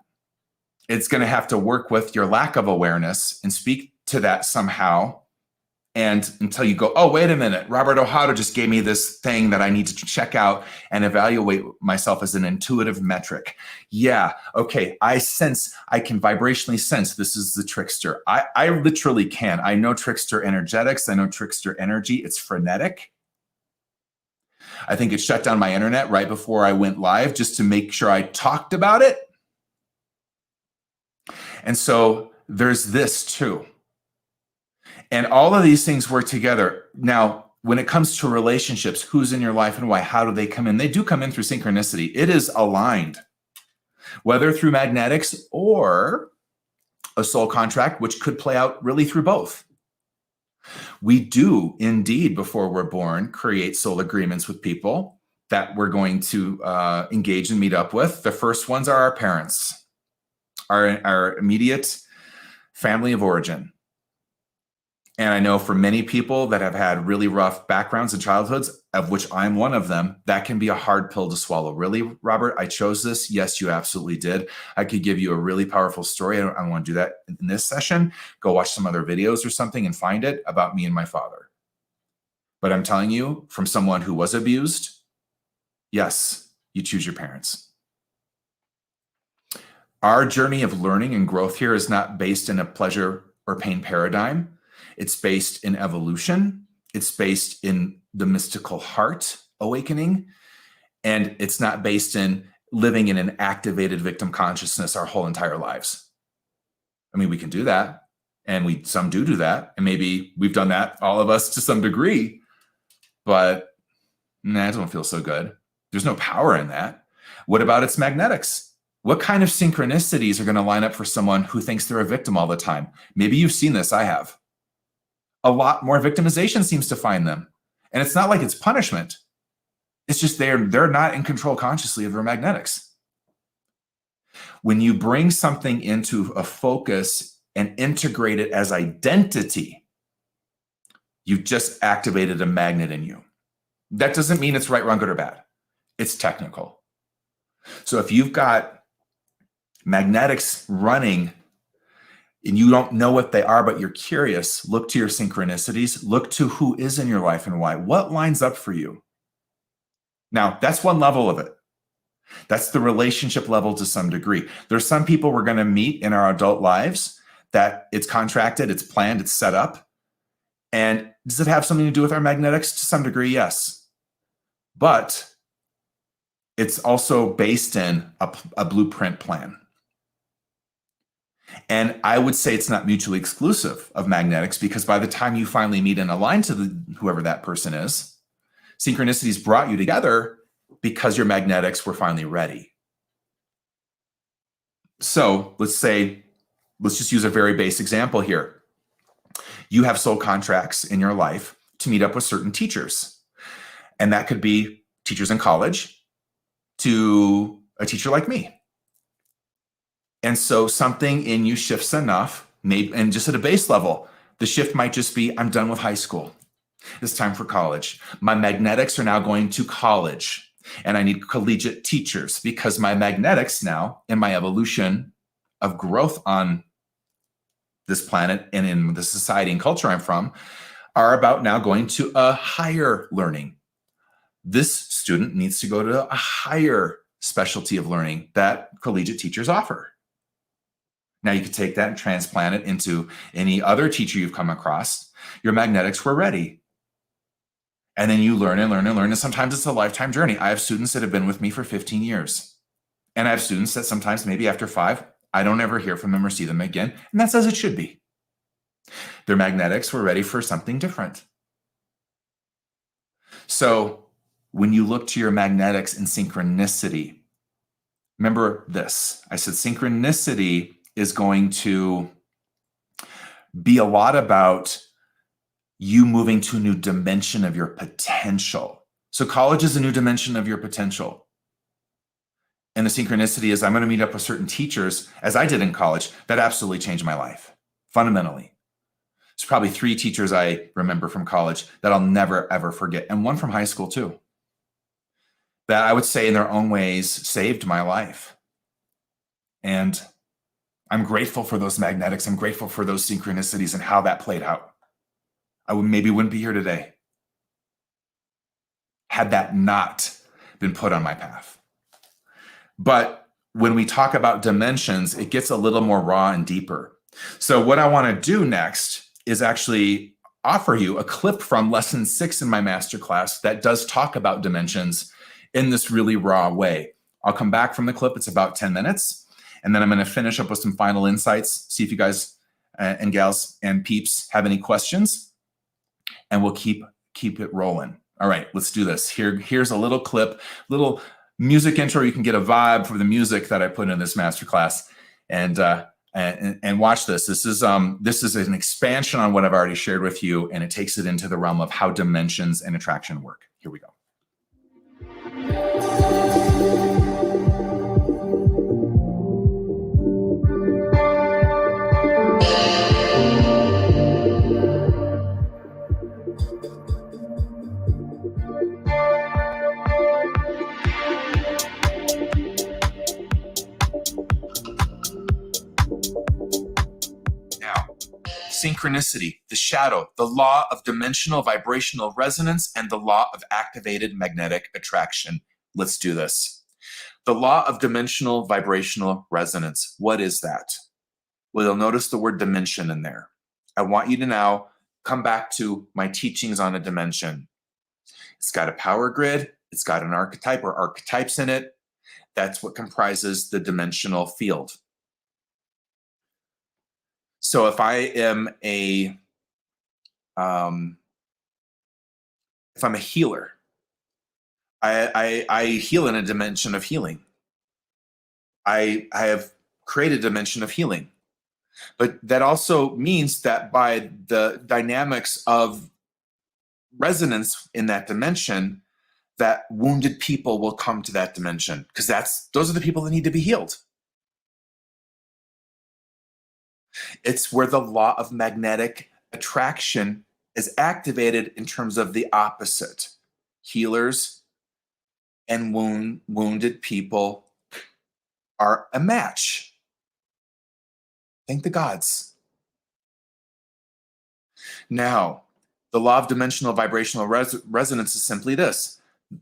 It's going to have to work with your lack of awareness and speak to that somehow. And until you go, oh, wait a minute, Robert Ohata just gave me this thing that I need to check out and evaluate myself as an intuitive metric. Yeah, okay, I can vibrationally sense this is the trickster. I literally can. I know trickster energetics. I know trickster energy. It's frenetic. I think it shut down my internet right before I went live just to make sure I talked about it. And so there's this too. And all of these things work together. Now, when it comes to relationships, who's in your life and why, how do they come in? They do come in through synchronicity. It is aligned, whether through magnetics or a soul contract, which could play out really through both. We do indeed, before we're born, create soul agreements with people that we're going to engage and meet up with. The first ones are our parents, our immediate family of origin. And I know for many people that have had really rough backgrounds and childhoods, of which I'm one of them, that can be a hard pill to swallow. Really, Robert, I chose this? Yes, you absolutely did. I could give you a really powerful story. I don't want to do that in this session. Go watch some other videos or something and find it about me and my father. But I'm telling you, from someone who was abused, yes, you choose your parents. Our journey of learning and growth here is not based in a pleasure or pain paradigm. It's based in evolution. It's based in the mystical heart awakening. And it's not based in living in an activated victim consciousness our whole entire lives. I mean, we can do that. And some do that. And maybe we've done that, all of us, to some degree. But it doesn't feel so good. There's no power in that. What about its magnetics? What kind of synchronicities are going to line up for someone who thinks they're a victim all the time? Maybe you've seen this. I have. A lot more victimization seems to find them. And it's not like it's punishment. It's just they're not in control consciously of their magnetics. When you bring something into a focus and integrate it as identity, you've just activated a magnet in you. That doesn't mean it's right, wrong, good, or bad. It's technical. So if you've got magnetics running and you don't know what they are, but you're curious, look to your synchronicities, look to who is in your life and why. What lines up for you? Now, that's one level of it. That's the relationship level to some degree. There's some people we're going to meet in our adult lives that it's contracted, it's planned, it's set up. And does it have something to do with our magnetics? To some degree, yes. But it's also based in a blueprint plan. And I would say it's not mutually exclusive of magnetics, because by the time you finally meet and align to whoever that person is, synchronicities brought you together because your magnetics were finally ready. So let's just use a very base example here. You have soul contracts in your life to meet up with certain teachers. And that could be teachers in college to a teacher like me. And so something in you shifts enough, maybe, and just at a base level, the shift might just be, I'm done with high school. It's time for college. My magnetics are now going to college, and I need collegiate teachers because my magnetics now, in my evolution of growth on this planet and in the society and culture I'm from, are about now going to a higher learning. This student needs to go to a higher specialty of learning that collegiate teachers offer. Now you could take that and transplant it into any other teacher you've come across. Your magnetics were ready. And then you learn and learn and learn. And sometimes it's a lifetime journey. I have students that have been with me for 15 years. And I have students that sometimes maybe after 5, I don't ever hear from them or see them again. And that's as it should be. Their magnetics were ready for something different. So when you look to your magnetics in synchronicity, remember this. I said synchronicity is going to be a lot about you moving to a new dimension of your potential. So college is a new dimension of your potential. And the synchronicity is I'm going to meet up with certain teachers, as I did in college, that absolutely changed my life, fundamentally. There's probably 3 teachers I remember from college that I'll never, ever forget. And one from high school too, that I would say in their own ways saved my life. And I'm grateful for those magnetics. I'm grateful for those synchronicities and how that played out. I maybe wouldn't be here today had that not been put on my path. But when we talk about dimensions, it gets a little more raw and deeper. So what I want to do next is actually offer you a clip from lesson 6 in my masterclass that does talk about dimensions in this really raw way. I'll come back from the clip. It's about 10 minutes. And then I'm going to finish up with some final insights, see if you guys and gals and peeps have any questions. And we'll keep it rolling. All right, let's do this. Here's a little clip, little music intro. You can get a vibe for the music that I put in this masterclass, and watch this. This is an expansion on what I've already shared with you, and it takes it into the realm of how dimensions and attraction work. Here we go. Synchronicity, the shadow, the law of dimensional vibrational resonance, and the law of activated magnetic attraction. Let's do this. The law of dimensional vibrational resonance. What is that? Well, you'll notice the word dimension in there. I want you to now come back to my teachings on a dimension. It's got a power grid. It's got an archetype or archetypes in it. That's what comprises the dimensional field. So if I am if I'm a healer, I heal in a dimension of healing. I have created a dimension of healing. But that also means that by the dynamics of resonance in that dimension, that wounded people will come to that dimension because those are the people that need to be healed. It's where the law of magnetic attraction is activated in terms of the opposite. Healers and wounded people are a match. Thank the gods. Now, the law of dimensional vibrational resonance is simply this.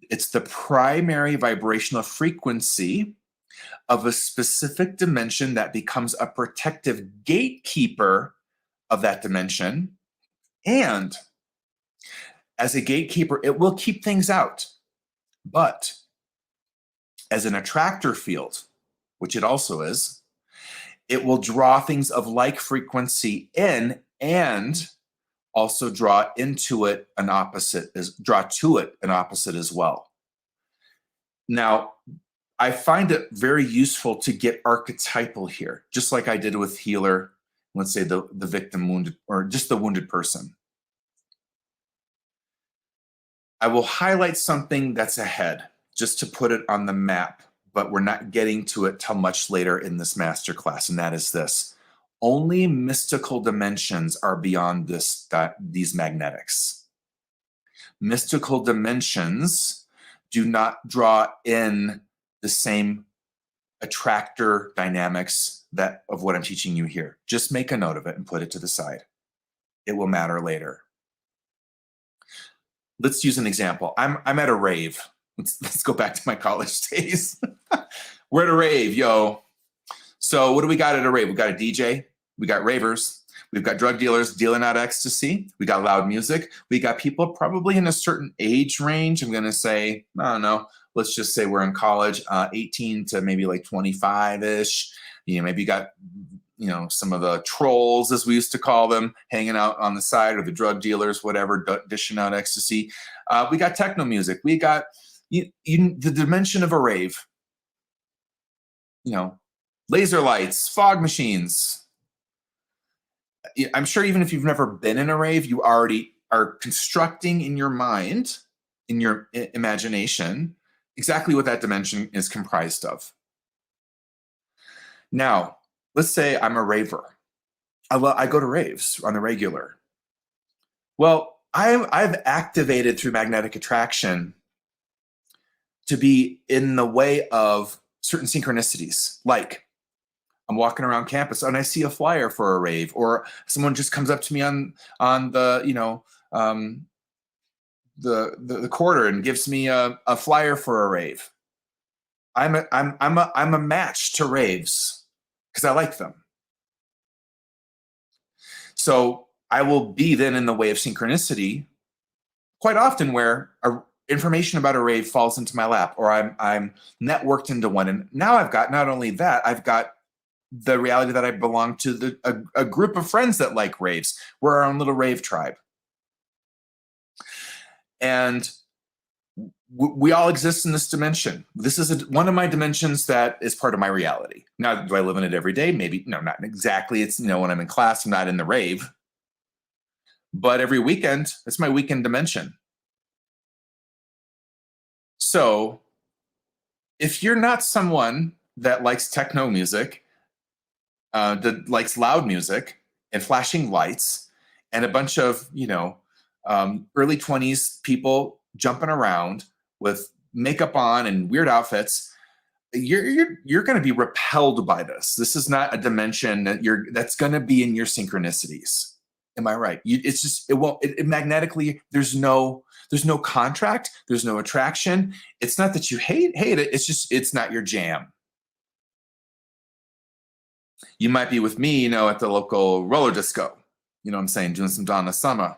It's the primary vibrational frequency of a specific dimension that becomes a protective gatekeeper of that dimension. And as a gatekeeper, it will keep things out. But as an attractor field, which it also is, it will draw things of like frequency in and also draw to it an opposite as well. Now, I find it very useful to get archetypal here, just like I did with healer let's say the victim wounded, or just the wounded person. I will highlight something that's ahead just to put it on the map, but we're not getting to it till much later in this masterclass, and that is this. Only mystical dimensions are beyond these magnetics. Mystical dimensions do not draw in the same attractor dynamics of what I'm teaching you here. Just make a note of it and put it to the side. It will matter later. Let's use an example. I'm at a rave. Let's go back to my college days. We're at a rave, yo. So what do we got at a rave? We got a DJ. We got ravers. We've got drug dealers dealing out ecstasy. We got loud music. We got people probably in a certain age range. I'm going to say, I don't know, let's just say we're in college, 18 to maybe like 25-ish. Maybe you got, some of the trolls, as we used to call them, hanging out on the side, or the drug dealers, whatever, dishing out ecstasy. We got techno music. We got the dimension of a rave. Laser lights, fog machines. I'm sure even if you've never been in a rave, you already are constructing in your mind, in your imagination, exactly what that dimension is comprised of. Now, let's say I'm a raver. I go to raves on the regular. Well, I've activated through magnetic attraction to be in the way of certain synchronicities. Like, I'm walking around campus and I see a flyer for a rave, or someone just comes up to me on the the corridor and gives me a flyer for a rave. I'm a match to raves because I like them. So I will be then in the way of synchronicity quite often, where information about a rave falls into my lap, or I'm networked into one. And now I've got not only that, I've got the reality that I belong to a group of friends that like raves. We're our own little rave tribe. And we all exist in this dimension. This is one of my dimensions that is part of my reality. Now, do I live in it every day? Maybe. No, not exactly. It's, when I'm in class, I'm not in the rave. But every weekend, it's my weekend dimension. So if you're not someone that likes techno music, that likes loud music and flashing lights and a bunch of, early 20s people jumping around with makeup on and weird outfits, you're going to be repelled by this. This is not a dimension that's going to be in your synchronicities. Am I right? It magnetically, there's no contract, there's no attraction. It's not that you hate it. It's not your jam. You might be with me, at the local roller disco, what I'm saying, doing some Donna Summer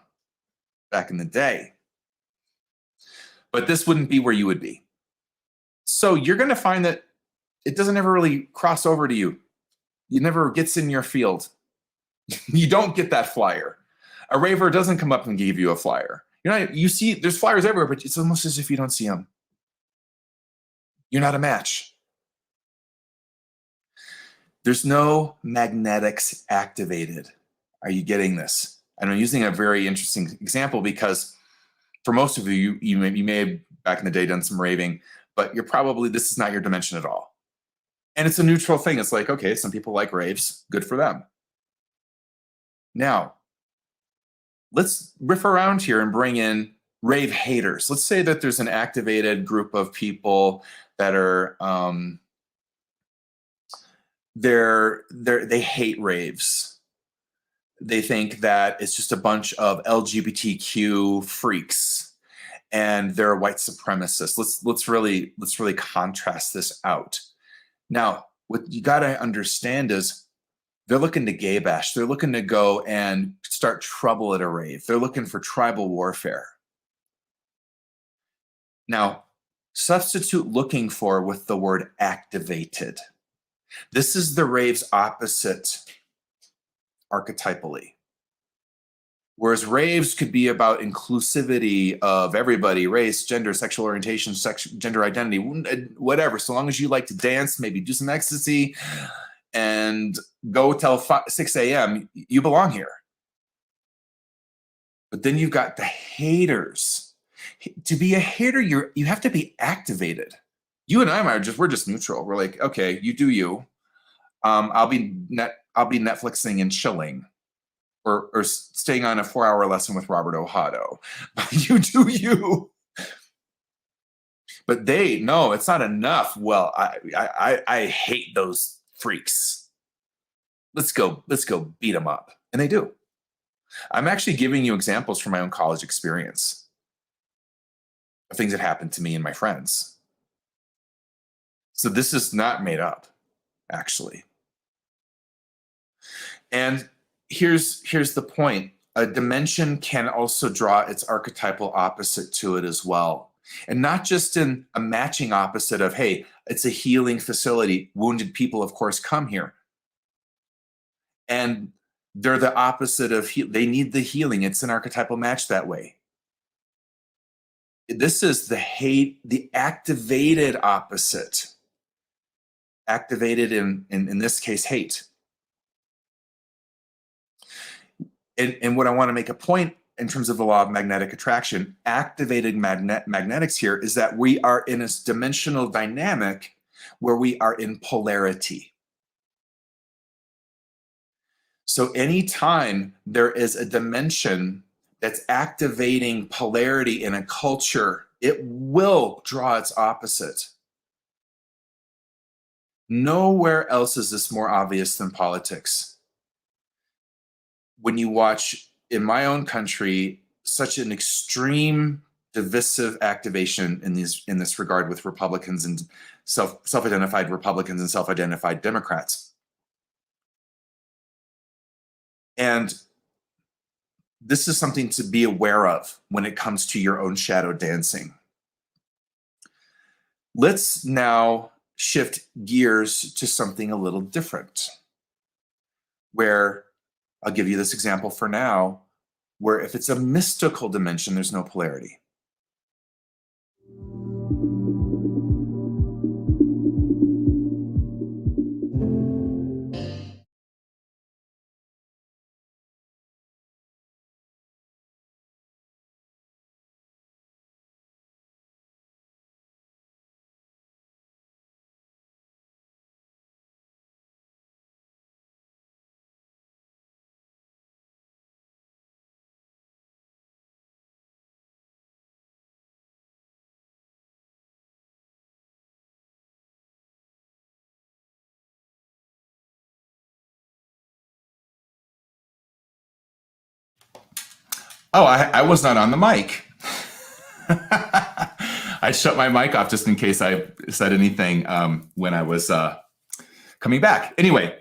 back in the day. But this wouldn't be where you would be. So you're going to find that it doesn't ever really cross over to you. It never gets in your field. You don't get that flyer. A raver doesn't come up and give you a flyer. You see, there's flyers everywhere, but it's almost as if you don't see them. You're not a match. There's no magnetics activated. Are you getting this? And I'm using a very interesting example because for most of you, you may have back in the day done some raving, but this is not your dimension at all. And it's a neutral thing. It's like, okay, some people like raves, good for them. Now, let's riff around here and bring in rave haters. Let's say that there's an activated group of people that are, they hate raves. They think that it's just a bunch of LGBTQ freaks and they're white supremacists. Let's really contrast this out. Now, what you got to understand is they're looking to gay bash. They're looking to go and start trouble at a rave. They're looking for tribal warfare. Now, substitute looking for with the word activated. This is the rave's opposite archetypally. Whereas raves could be about inclusivity of everybody, race, gender, sexual orientation, gender identity, whatever. So long as you like to dance, maybe do some ecstasy, and go till 6 a.m., you belong here. But then you've got the haters. To be a hater, you have to be activated. You and I we're just neutral. We're like, okay, you do you. I'll be Netflixing and chilling, or staying on a 4-hour lesson with Robert Ohado. You do you. But no, it's not enough. Well, I hate those freaks. Let's go beat them up. And they do. I'm actually giving you examples from my own college experience of things that happened to me and my friends. So this is not made up, actually. And here's the point. A dimension can also draw its archetypal opposite to it as well. And not just in a matching opposite of, hey, it's a healing facility. Wounded people, of course, come here. And they're the opposite of, they need the healing. It's an archetypal match that way. This is the activated opposite. Activated in this case, hate. And what I want to make a point in terms of the law of magnetic attraction, activated magnetics here, is that we are in a dimensional dynamic where we are in polarity. So anytime there is a dimension that's activating polarity in a culture, it will draw its opposite. Nowhere else is this more obvious than politics. When you watch, in my own country, such an extreme divisive activation in this regard with Republicans and self-identified Republicans and self-identified Democrats. And this is something to be aware of when it comes to your own shadow dancing. Let's now shift gears to something a little different, where I'll give you this example for now, where if it's a mystical dimension, there's no polarity. Oh, I was not on the mic. I shut my mic off just in case I said anything when I was coming back. Anyway,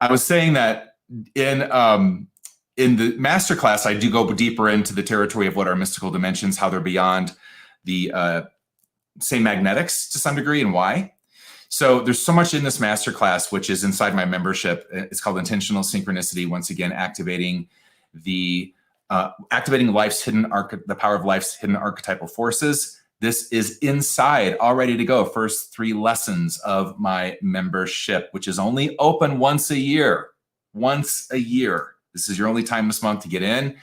I was saying that in the masterclass, I do go deeper into the territory of what are mystical dimensions, how they're beyond the same magnetics to some degree, and why. So there's so much in this masterclass, which is inside my membership. It's called Intentional Synchronicity. Once again, activating life's the power of life's hidden archetypal forces. This is inside, all ready to go. First 3 lessons of my membership, which is only open once a year. Once a year. This is your only time this month to get in.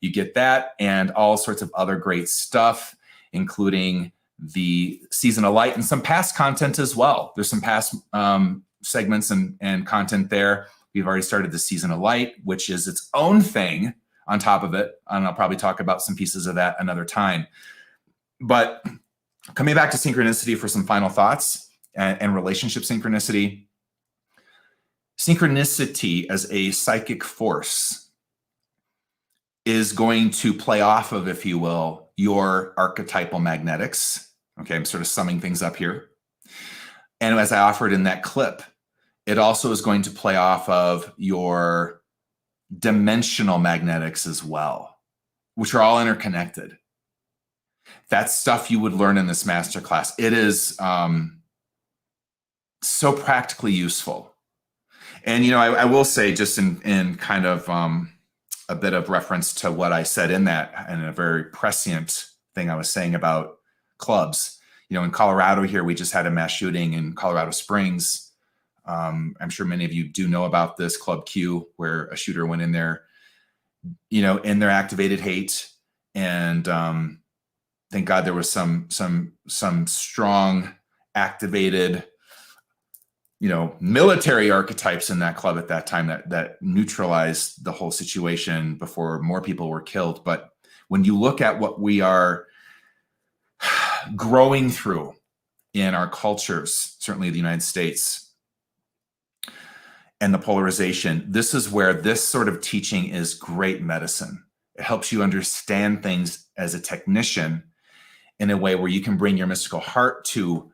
You get that and all sorts of other great stuff, including the Season of Light and some past content as well. There's some past segments and content there. We've already started the Season of Light, which is its own thing on top of it. And I'll probably talk about some pieces of that another time. But coming back to synchronicity for some final thoughts and relationship synchronicity. Synchronicity as a psychic force is going to play off of, if you will, your archetypal magnetics. Okay, I'm sort of summing things up here. And as I offered in that clip, it also is going to play off of your dimensional magnetics as well, which are all interconnected. That's stuff you would learn in this masterclass. It is so practically useful. And, you know, I will say, just in kind of a bit of reference to what I said in that, and a very prescient thing I was saying about clubs. You know, in Colorado here, we just had a mass shooting in Colorado Springs I'm sure many of you do know about this Club Q, where a shooter went in there, in their activated hate, and thank God there was some strong activated, military archetypes in that club at that time that neutralized the whole situation before more people were killed. But when you look at what we are growing through in our cultures, certainly the United States, and the polarization, this is where this sort of teaching is great medicine. It helps you understand things as a technician in a way where you can bring your mystical heart to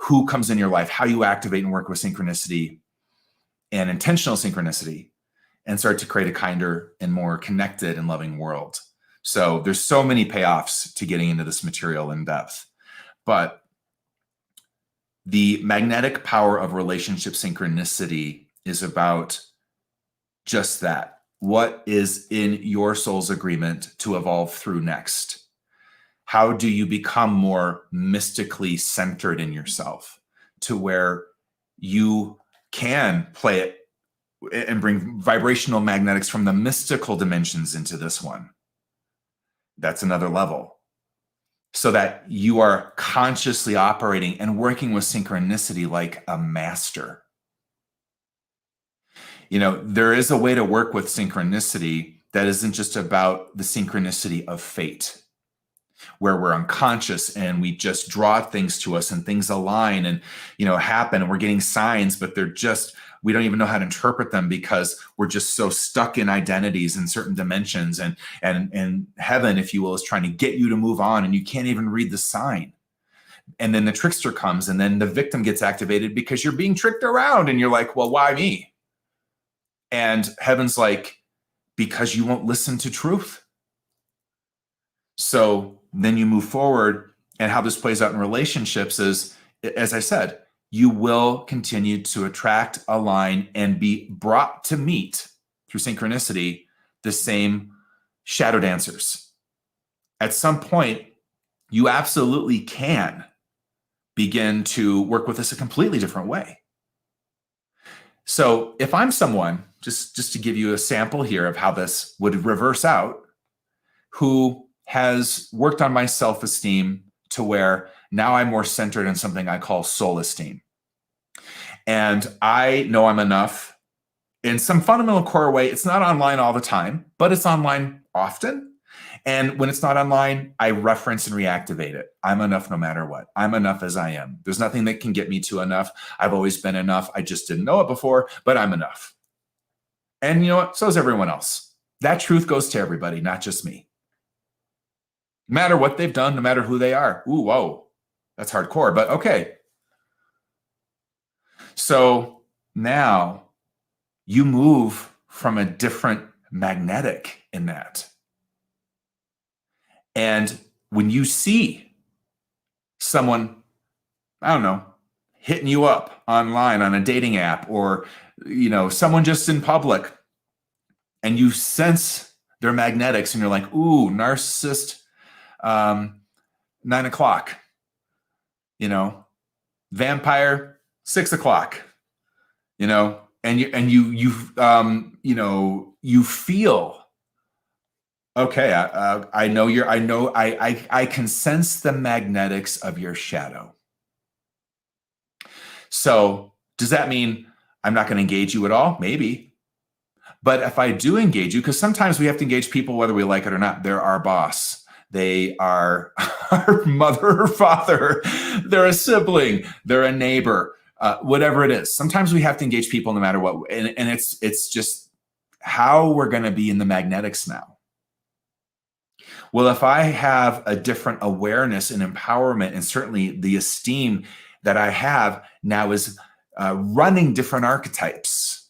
who comes in your life, how you activate and work with synchronicity and intentional synchronicity, and start to create a kinder and more connected and loving world. So there's so many payoffs to getting into this material in depth. But the magnetic power of relationship synchronicity is about just that. What is in your soul's agreement to evolve through next? How do you become more mystically centered in yourself to where you can play it and bring vibrational magnetics from the mystical dimensions into this one? That's another level. So that you are consciously operating and working with synchronicity like a master. There is a way to work with synchronicity that isn't just about the synchronicity of fate, where we're unconscious and we just draw things to us and things align and, happen, and we're getting signs, but we don't even know how to interpret them because we're just so stuck in identities in certain dimensions, and heaven, if you will, is trying to get you to move on and you can't even read the sign. And then the trickster comes and then the victim gets activated because you're being tricked around and you're like, well, why me? And heaven's like, because you won't listen to truth. So then you move forward, and how this plays out in relationships is, as I said, you will continue to attract, align, and be brought to meet through synchronicity the same shadow dancers. At some point, you absolutely can begin to work with this a completely different way. So if I'm someone, just to give you a sample here of how this would reverse out, who has worked on my self-esteem to where now I'm more centered in something I call soul esteem. And I know I'm enough in some fundamental core way. It's not online all the time, but it's online often. And when it's not online, I reference and reactivate it. I'm enough no matter what. I'm enough as I am. There's nothing that can get me to enough. I've always been enough. I just didn't know it before, but I'm enough. And you know what? So is everyone else. That truth goes to everybody, not just me. No matter what they've done, no matter who they are. Ooh, whoa, that's hardcore, but okay. So now you move from a different magnetic in that. And when you see someone, I don't know, hitting you up online on a dating app, or, someone just in public, and you sense their magnetics and you're like, ooh, narcissist, 9 o'clock, vampire, 6 o'clock, and you feel, okay, I can sense the magnetics of your shadow. So does that mean I'm not going to engage you at all? Maybe. But if I do engage you, because sometimes we have to engage people whether we like it or not. They're our boss. They are our mother or father. They're a sibling. They're a neighbor. Whatever it is. Sometimes we have to engage people no matter what. And it's just how we're going to be in the magnetics now. Well, if I have a different awareness and empowerment, and certainly the esteem that I have now is running different archetypes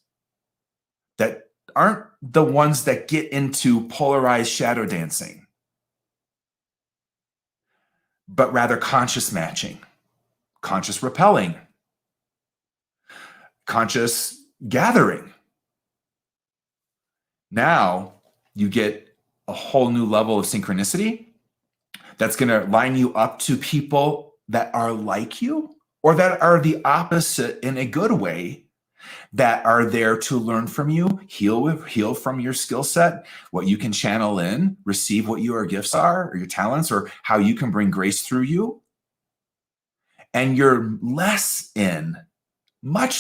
that aren't the ones that get into polarized shadow dancing, but rather conscious matching, conscious repelling, conscious gathering. Now you get a whole new level of synchronicity that's going to line you up to people that are like you or that are the opposite in a good way, that are there to learn from you, heal from your skill set, what you can channel in, receive what your gifts are or your talents, or how you can bring grace through you. And you're much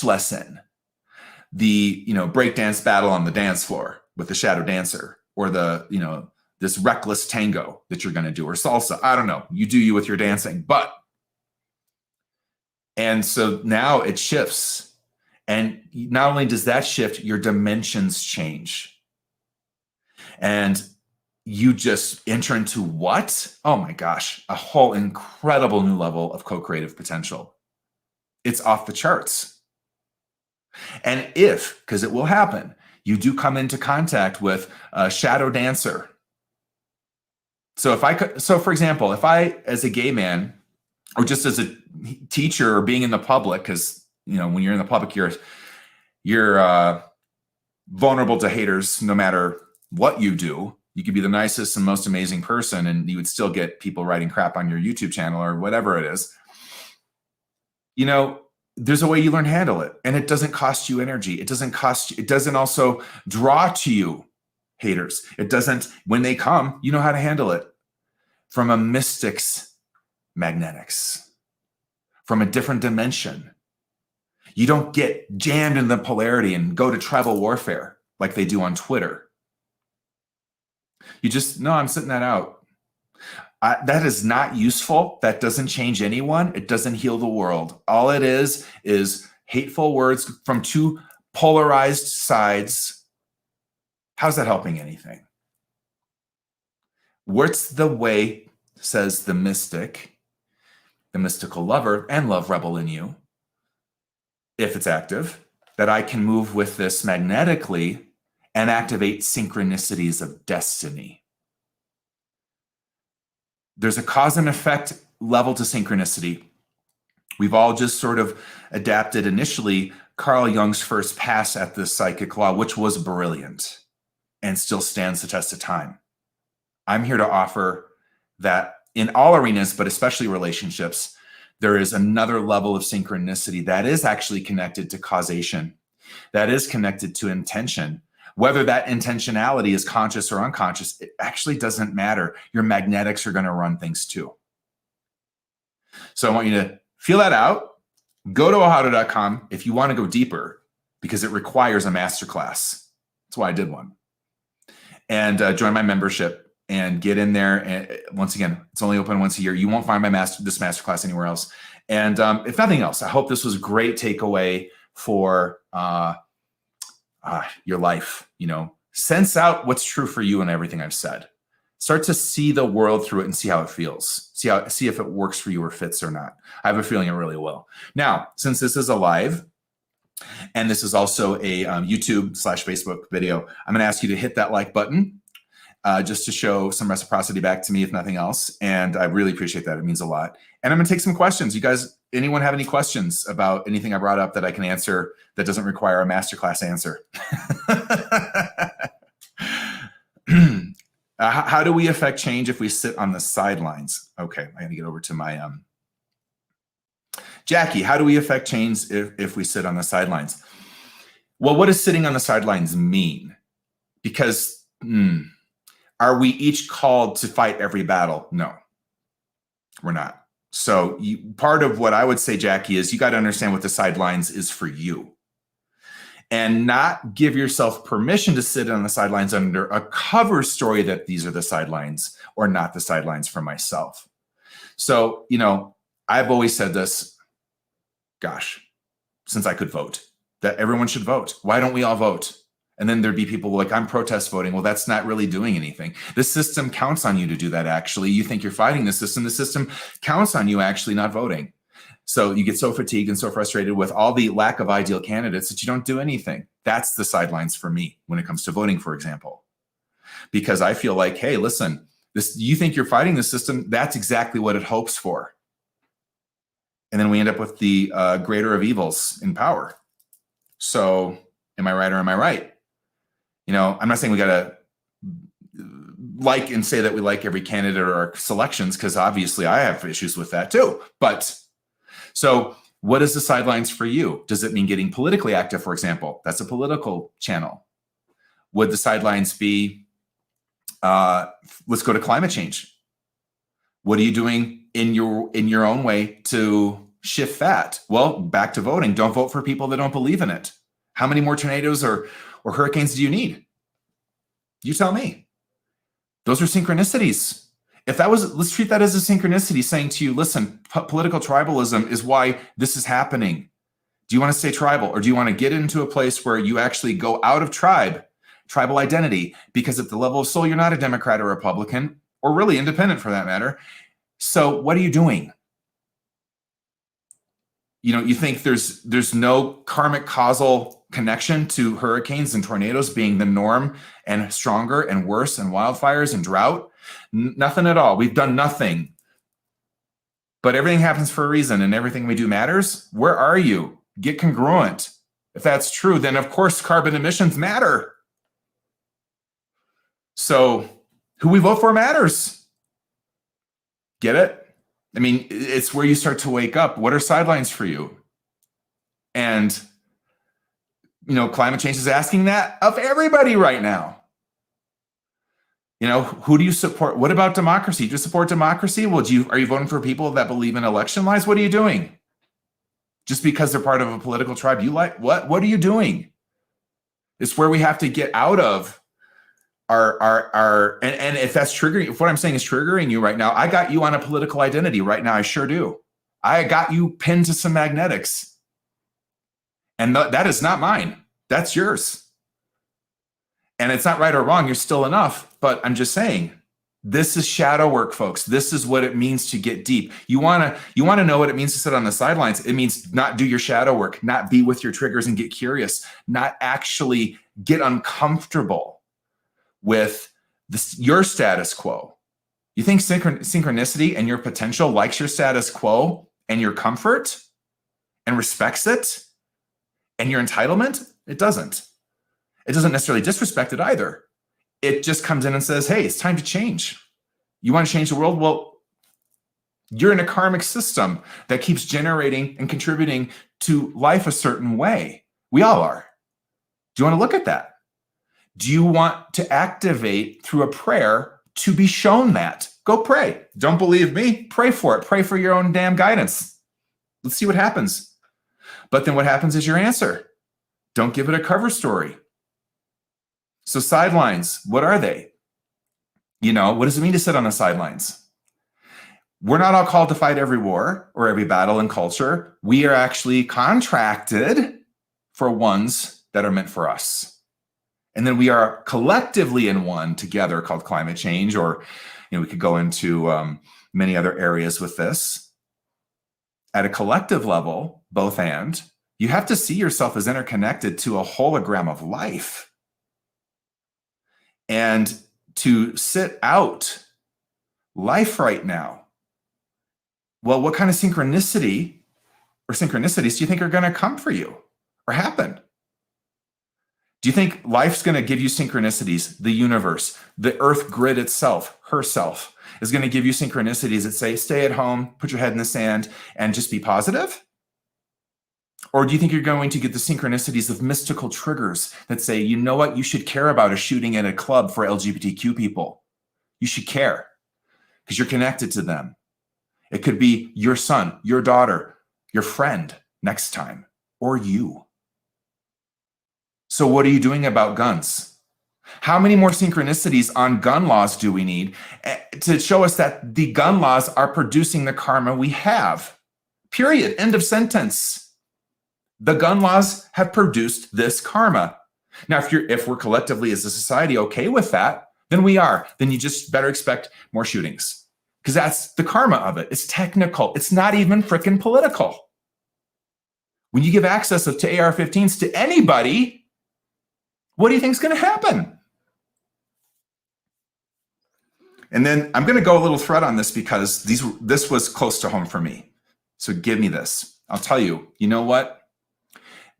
less in the, breakdance battle on the dance floor with the shadow dancer, or the, this reckless tango that you're going to do, or salsa. I don't know. You do you with your dancing, and so now it shifts. And not only does that shift, your dimensions change. And you just enter into what? Oh my gosh, a whole incredible new level of co-creative potential. It's off the charts. And because it will happen, you do come into contact with a shadow dancer. So for example, if I, as a gay man, or just as a teacher, or being in the public, because when you're in the public, you're vulnerable to haters no matter what you do. You could be the nicest and most amazing person, and you would still get people writing crap on your YouTube channel or whatever it is. There's a way you learn to handle it, and it doesn't cost you energy. It doesn't also draw to you haters. It doesn't, when they come, you know how to handle it. From a mystic's magnetics, from a different dimension. You don't get jammed in the polarity and go to tribal warfare like they do on Twitter. You just, no, I'm sitting that out. That is not useful. That doesn't change anyone. It doesn't heal the world. All it is hateful words from two polarized sides. How's that helping anything? What's the way, says the mystic, the mystical lover and love rebel in you, if it's active, that I can move with this magnetically and activate synchronicities of destiny. There's a cause and effect level to synchronicity. We've all just sort of adapted initially Carl Jung's first pass at the psychic law, which was brilliant and still stands the test of time. I'm here to offer that in all arenas, but especially relationships, there is another level of synchronicity that is actually connected to causation, that is connected to intention. Whether that intentionality is conscious or unconscious, it actually doesn't matter. Your magnetics are going to run things too. So I want you to feel that out. Go to ohado.com if you want to go deeper, because it requires a masterclass. That's why I did one. And join my membership and get in there. And once again, it's only open once a year. You won't find this masterclass anywhere else. And if nothing else, I hope this was a great takeaway for your life. Sense out what's true for you in everything I've said. Start to see the world through it and see how it feels. See if it works for you or fits or not. I have a feeling it really will. Now, since this is a live, and this is also a YouTube/Facebook video, I'm going to ask you to hit that like button just to show some reciprocity back to me, if nothing else. And I really appreciate that. It means a lot. And I'm going to take some questions. You guys, anyone have any questions about anything I brought up that I can answer that doesn't require a masterclass answer? How do we affect change if we sit on the sidelines? Okay, I got to get over to my Jackie. How do we affect change if we sit on the sidelines? Well, what does sitting on the sidelines mean? Because are we each called to fight every battle? No, we're not. So part of what I would say, Jackie, is you got to understand what the sidelines is for you, and not give yourself permission to sit on the sidelines under a cover story that these are the sidelines or not the sidelines for myself. So, I've always said this, gosh, since I could vote, that everyone should vote. Why don't we all vote? And then there'd be people like, I'm protest voting. Well, that's not really doing anything. The system counts on you to do that, actually. You think you're fighting the system counts on you actually not voting. So you get so fatigued and so frustrated with all the lack of ideal candidates that you don't do anything. That's the sidelines for me when it comes to voting, for example. Because I feel like, hey, listen, you think you're fighting the system, that's exactly what it hopes for. And then we end up with the greater of evils in power. So am I right or am I right? I'm not saying we got to like and say that we like every candidate or our selections, because obviously I have issues with that too. But so What is the sidelines for you? Does it mean getting politically active, for example? That's a political channel. Would the sidelines be, let's go to climate change? What are you doing in your own way to shift that? Well, back to voting. Don't vote for people that don't believe in it. How many more tornadoes or hurricanes do you need? You tell me. Those are synchronicities. If that was, let's treat that as a synchronicity saying to you, listen, political tribalism is why this is happening. Do you want to stay tribal, or do you want to get into a place where you actually go out of tribal identity? Because at the level of soul, you're not a Democrat or Republican, or really independent for that matter. So what are you doing? You think there's no karmic causal connection to hurricanes and tornadoes being the norm, and stronger and worse, and wildfires and drought? Nothing at all. We've done nothing. But everything happens for a reason, and everything we do matters. Where are you? Get congruent. If that's true, then of course carbon emissions matter. So who we vote for matters. Get it? I mean, it's where you start to wake up. What are sidelines for you? And, climate change is asking that of everybody right now. Who do you support? What about democracy? Do you support democracy? Well, are you voting for people that believe in election lies? What are you doing? Just because they're part of a political tribe, you like what? What are you doing? It's where we have to get out of our and if that's triggering, if what I'm saying is triggering you right now, I got you on a political identity right now. I sure do. I got you pinned to some magnetics. And that is not mine. That's yours. And it's not right or wrong. You're still enough. But I'm just saying, this is shadow work, folks. This is what it means to get deep. You want to know what it means to sit on the sidelines. It means not do your shadow work, not be with your triggers and get curious, not actually get uncomfortable with your status quo. You think synchronicity and your potential likes your status quo and your comfort and respects it and your entitlement? It doesn't. It doesn't necessarily disrespect it either. It just comes in and says, hey, it's time to change. You want to change the world? Well, you're in a karmic system that keeps generating and contributing to life a certain way. We all are. Do you want to look at that? Do you want to activate through a prayer to be shown that? Go pray. Don't believe me? Pray for it. Pray for your own damn guidance. Let's see what happens. But then what happens is your answer. Don't give it a cover story. So sidelines, what are they? What does it mean to sit on the sidelines? We're not all called to fight every war or every battle in culture. We are actually contracted for ones that are meant for us. And then we are collectively in one together called climate change, or we could go into many other areas with this. At a collective level, both and, you have to see yourself as interconnected to a hologram of life. And to sit out life right now, well, what kind of synchronicity or synchronicities do you think are going to come for you or happen? Do you think life's going to give you synchronicities? The universe, the earth grid itself, herself, is going to give you synchronicities that say, stay at home, put your head in the sand, and just be positive? Or do you think you're going to get the synchronicities of mystical triggers that say, you know what, you should care about a shooting at a club for LGBTQ people? You should care because you're connected to them. It could be your son, your daughter, your friend next time, or you. So what are you doing about guns? How many more synchronicities on gun laws do we need to show us that the gun laws are producing the karma we have? Period. End of sentence. The gun laws have produced this karma. Now, if we're collectively as a society okay with that, then we are. Then you just better expect more shootings because that's the karma of it. It's technical. It's not even freaking political. When you give access to AR-15s to anybody, what do you think is going to happen? And then I'm going to go a little thread on this because this was close to home for me. So give me this. I'll tell you, you know what?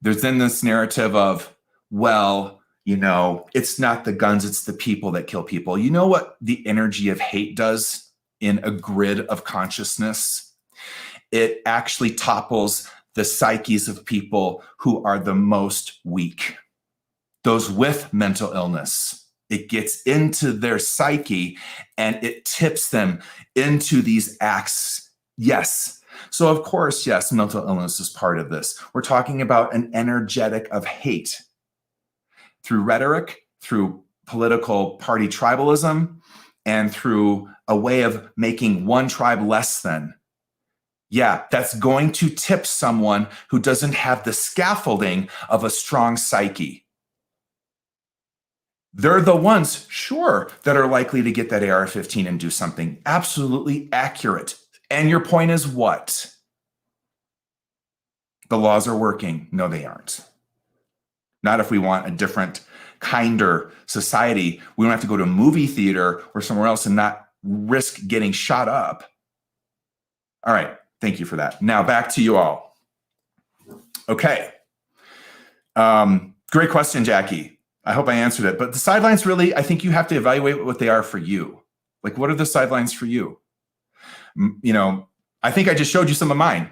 There's then this narrative of, well, it's not the guns, it's the people that kill people. You know what the energy of hate does in a grid of consciousness? It actually topples the psyches of people who are the most weak, those with mental illness. It gets into their psyche and it tips them into these acts. Yes. So of course, yes, mental illness is part of this. We're talking about an energetic of hate through rhetoric, through political party tribalism, and through a way of making one tribe less than. Yeah, that's going to tip someone who doesn't have the scaffolding of a strong psyche. They're the ones, sure, that are likely to get that AR-15 and do something. Absolutely accurate. And your point is what? The laws are working. No, they aren't. Not if we want a different, kinder society. We don't have to go to a movie theater or somewhere else and not risk getting shot up. All right. Thank you for that. Now back to you all. Okay. Great question, Jackie. I hope I answered it. But the sidelines really, I think you have to evaluate what they are for you. Like, what are the sidelines for you? You know, I think I just showed you some of mine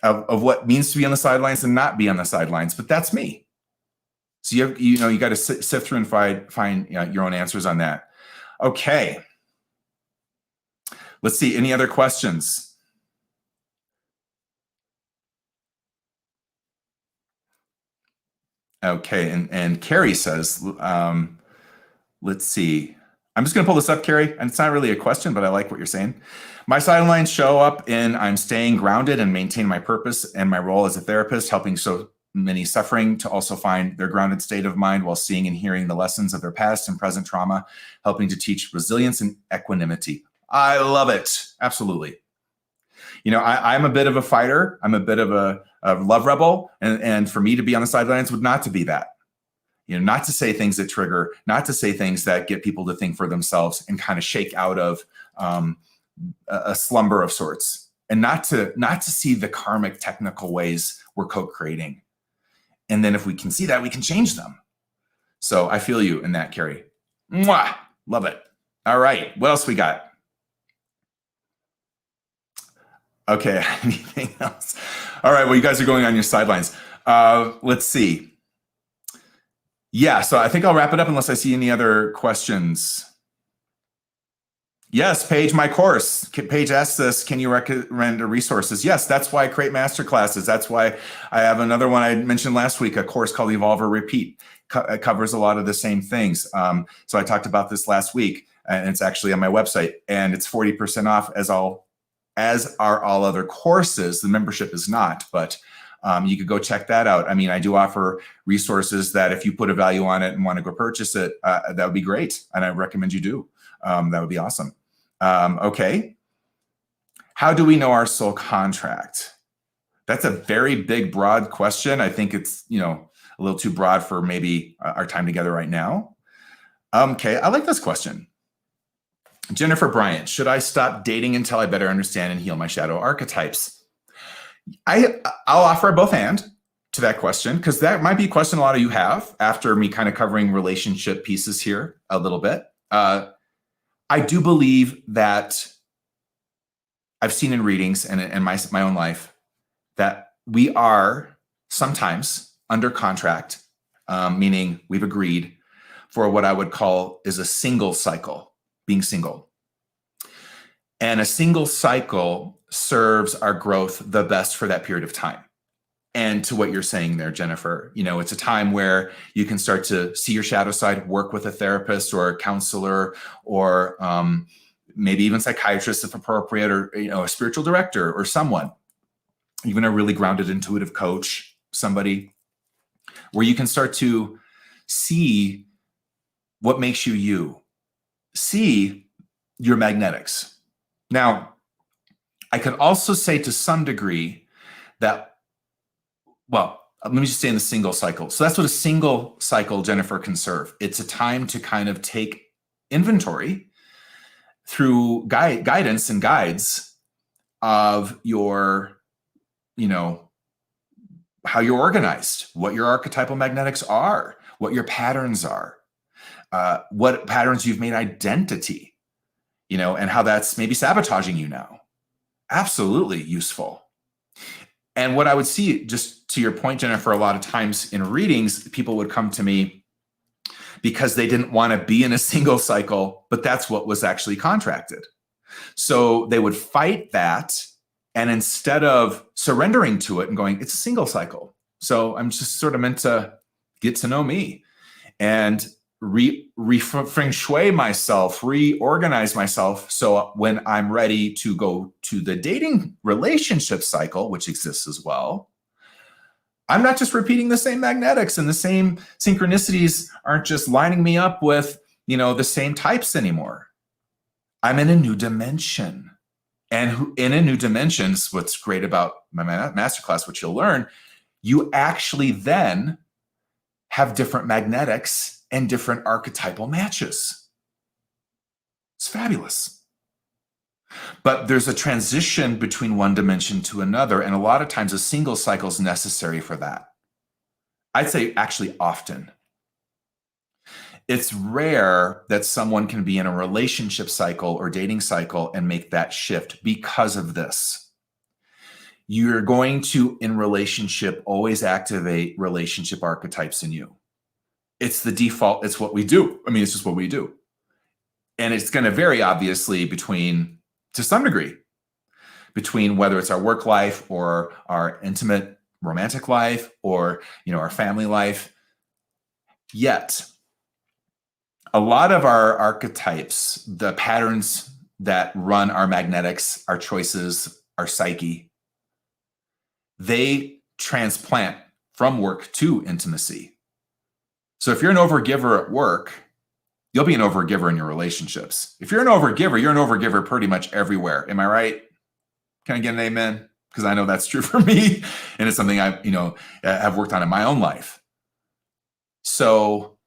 of what means to be on the sidelines and not be on the sidelines, but that's me. So you got to sift through and find your own answers on that. Okay. Let's see. Any other questions? Okay, and Carrie says, let's see. I'm just going to pull this up, Carrie, and it's not really a question, but I like what you're saying. My sidelines show up in I'm staying grounded and maintain my purpose and my role as a therapist, helping so many suffering to also find their grounded state of mind while seeing and hearing the lessons of their past and present trauma, helping to teach resilience and equanimity. I love it. Absolutely. You know, I'm a bit of a fighter. I'm a bit of a love rebel. And for me to be on the sidelines would not to be that. You know, not to say things that trigger, not to say things that get people to think for themselves and kind of shake out of a slumber of sorts. And not to see the karmic technical ways we're co-creating. And then if we can see that, we can change them. So I feel you in that, Carrie. Mwah! Love it. All right. What else we got? Okay, anything else? All right, well, you guys are going on your sidelines. Let's see. Yeah, so I think I'll wrap it up unless I see any other questions. Yes, Paige, my course. Paige asks this, can you recommend resources? Yes, that's why I create masterclasses. That's why I have another one I mentioned last week, a course called Evolve or Repeat. It covers a lot of the same things. So I talked about this last week, and it's actually on my website, and it's 40% off as are all other courses. The membership is not, but you could go check that out. I mean, I do offer resources that if you put a value on it and want to go purchase it, that would be great. And I recommend you do. That would be awesome. Okay. How do we know our soul contract? That's a very big, broad question. I think it's, a little too broad for maybe our time together right now. Okay. I like this question. Jennifer Bryant, should I stop dating until I better understand and heal my shadow archetypes? I'll offer both and to that question, because that might be a question a lot of you have after me kind of covering relationship pieces here a little bit. I do believe that I've seen in readings and in my own life that we are sometimes under contract, meaning we've agreed for what I would call is a single cycle. Being single. And a single cycle serves our growth the best for that period of time. And to what you're saying there, Jennifer, it's a time where you can start to see your shadow side, work with a therapist or a counselor, or maybe even psychiatrist if appropriate, or a spiritual director or someone, even a really grounded intuitive coach, somebody where you can start to see what makes you you. See your magnetics. Now, I could also say to some degree that, well, let me just say in the single cycle. So that's what a single cycle, Jennifer, can serve. It's a time to kind of take inventory through guidance and guides of your, how you're organized, what your archetypal magnetics are, what your patterns are. What patterns you've made identity, and how that's maybe sabotaging you now. Absolutely useful. And what I would see, just to your point, Jennifer, a lot of times in readings, people would come to me because they didn't want to be in a single cycle, but that's what was actually contracted. So they would fight that. And instead of surrendering to it and going, it's a single cycle, so I'm just sort of meant to get to know me and feng shui myself, reorganize myself. So when I'm ready to go to the dating relationship cycle, which exists as well, I'm not just repeating the same magnetics, and the same synchronicities aren't just lining me up with, the same types anymore. I'm in a new dimension. And in a new dimension, what's great about my masterclass, which you'll learn, you actually then have different magnetics and different archetypal matches. It's fabulous. But there's a transition between one dimension to another, and a lot of times a single cycle is necessary for that. I'd say actually often. It's rare that someone can be in a relationship cycle or dating cycle and make that shift because of this. You're going to, in relationship, always activate relationship archetypes in you. It's the default. It's what we do. I mean, it's just what we do. And it's going to vary, obviously, to some degree, between whether it's our work life or our intimate romantic life or, our family life. Yet, a lot of our archetypes, the patterns that run our magnetics, our choices, our psyche, they transplant from work to intimacy. So if you're an overgiver at work, you'll be an overgiver in your relationships. If you're an overgiver, you're an overgiver pretty much everywhere. Am I right? Can I get an amen? Because I know that's true for me. And it's something I've worked on in my own life. So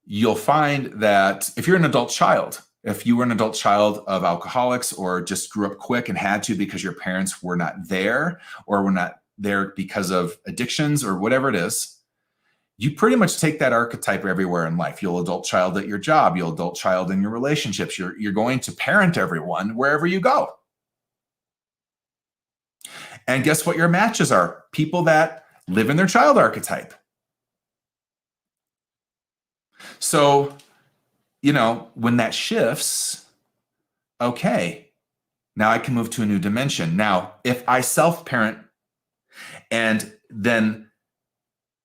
you'll find that if you're an adult child, if you were an adult child of alcoholics or just grew up quick and had to because your parents were not there or were not there because of addictions or whatever it is, you pretty much take that archetype everywhere in life. You'll adult child at your job. You'll adult child in your relationships. You're going to parent everyone wherever you go. And guess what your matches are? People that live in their child archetype. So, when that shifts, okay, now I can move to a new dimension. Now, if I self-parent and then,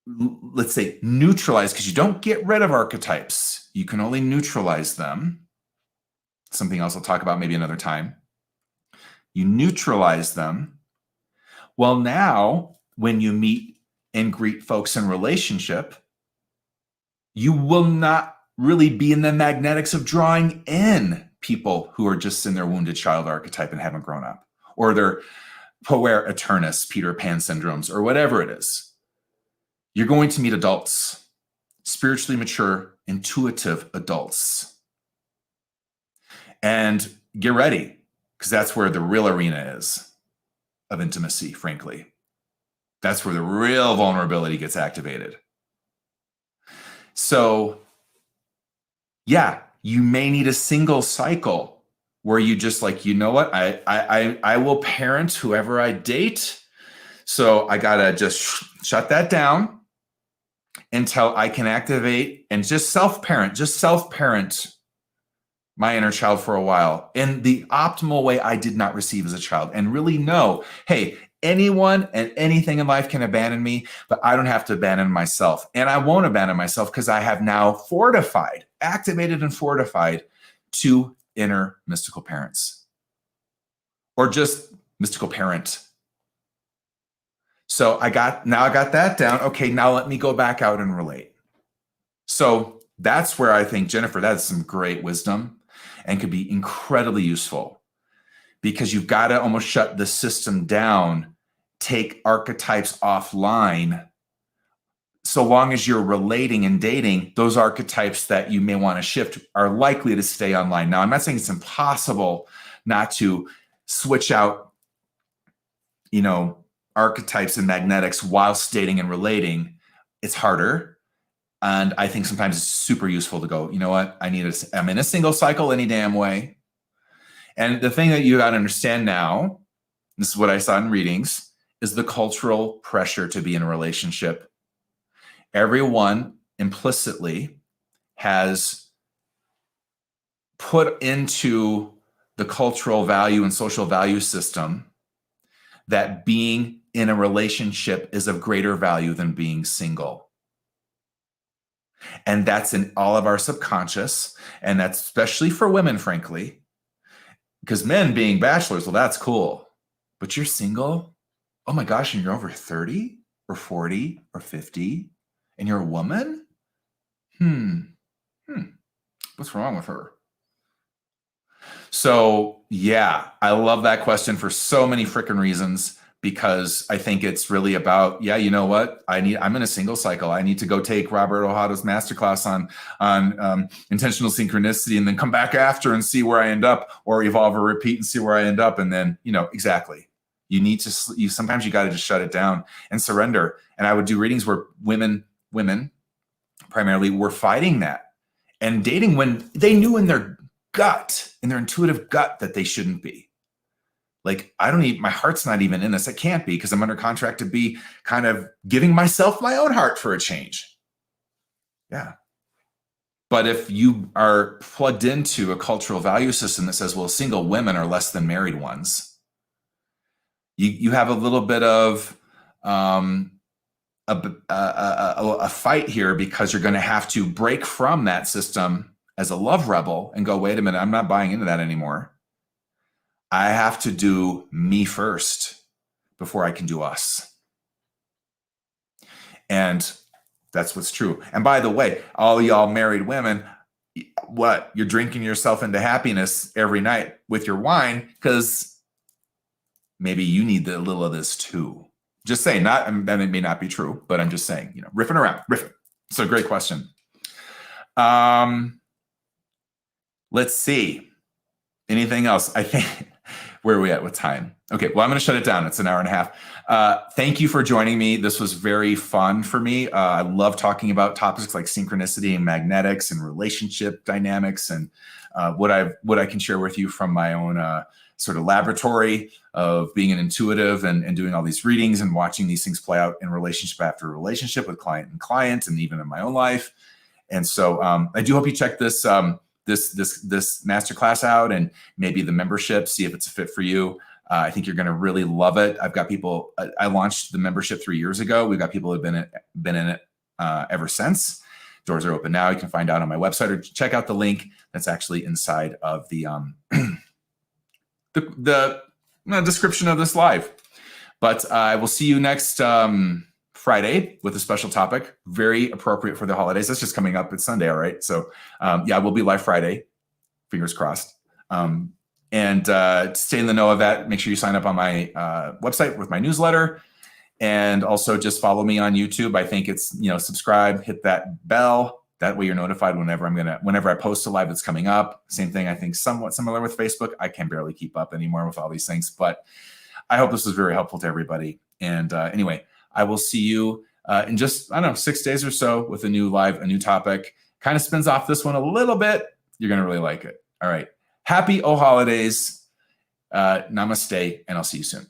let's say, neutralize, because you don't get rid of archetypes, you can only neutralize them. Something else I'll talk about maybe another time. You neutralize them. Well, now, when you meet and greet folks in relationship, you will not really be in the magnetics of drawing in people who are just in their wounded child archetype and haven't grown up, or their puer aeternus, Peter Pan syndromes, or whatever it is. You're going to meet adults, spiritually mature, intuitive adults. And get ready, because that's where the real arena is of intimacy, frankly. That's where the real vulnerability gets activated. So, yeah, you may need a single cycle where you just what? I will parent whoever I date. So I gotta just shut that down until I can activate and just self-parent my inner child for a while in the optimal way I did not receive as a child, and really know, hey, anyone and anything in life can abandon me, but I don't have to abandon myself. And I won't abandon myself because I have now activated and fortified 2 inner mystical parents, or just mystical parent. So I got that down. Okay, now let me go back out and relate. So that's where I think, Jennifer, that's some great wisdom and could be incredibly useful, because you've got to almost shut the system down, take archetypes offline. So long as you're relating and dating, those archetypes that you may want to shift are likely to stay online. Now, I'm not saying it's impossible not to switch out, archetypes and magnetics while dating and relating. It's harder. And I think sometimes it's super useful to go, you know what? I'm in a single cycle any damn way. And the thing that you got to understand now, this is what I saw in readings, is the cultural pressure to be in a relationship. Everyone implicitly has put into the cultural value and social value system that being in a relationship is of greater value than being single. And that's in all of our subconscious. And that's especially for women, frankly, because men being bachelors, well, that's cool. But you're single? Oh my gosh, and you're over 30 or 40 or 50 and you're a woman? What's wrong with her? So yeah, I love that question for so many freaking reasons, because I think it's really about, yeah, you know what? I'm in a single cycle. I need to go take Robert Ohada's masterclass on intentional synchronicity, and then come back after and see where I end up, or evolve or repeat and see where I end up. And then, exactly. You need to, sometimes you got to just shut it down and surrender. And I would do readings where women primarily were fighting that and dating when they knew in their gut, in their intuitive gut, that they shouldn't be. Like, my heart's not even in this. It can't be, because I'm under contract to be kind of giving myself my own heart for a change. Yeah. But if you are plugged into a cultural value system that says, well, single women are less than married ones, you have a little bit of a fight here, because you're going to have to break from that system as a love rebel and go, wait a minute, I'm not buying into that anymore. I have to do me first before I can do us. And that's what's true. And by the way, all y'all married women, what? You're drinking yourself into happiness every night with your wine, because maybe you need a little of this too. Just saying, that it may not be true, but I'm just saying, riffing around, riffing. So great question. Let's see. Anything else? I think, where are we at with time? Okay, well, I'm going to shut it down. It's an hour and a half. Thank you for joining me. This was very fun for me. I love talking about topics like synchronicity and magnetics and relationship dynamics, and what I can share with you from my own sort of laboratory of being an intuitive and doing all these readings and watching these things play out in relationship after relationship with client and even in my own life. And so I do hope you check this this masterclass out, and maybe the membership, see if it's a fit for you. I think you're going to really love it. I've got people, I launched the membership 3 years ago. We've got people who have been in it ever since. Doors are open now. You can find out on my website, or check out the link that's actually inside of the description of this live. But I will see you next Friday with a special topic, very appropriate for the holidays. That's just coming up. It's Sunday, all right? So yeah, we'll be live Friday, fingers crossed. And to stay in the know of that, make sure you sign up on my website with my newsletter, and also just follow me on YouTube. I think it's, subscribe, hit that bell. That way you're notified whenever I post a live that's coming up. Same thing, I think somewhat similar with Facebook. I can barely keep up anymore with all these things, but I hope this was very helpful to everybody. And anyway, I will see you in just, 6 days or so with a new live, a new topic. Kind of spins off this one a little bit. You're going to really like it. All right. Happy holidays. Namaste, and I'll see you soon.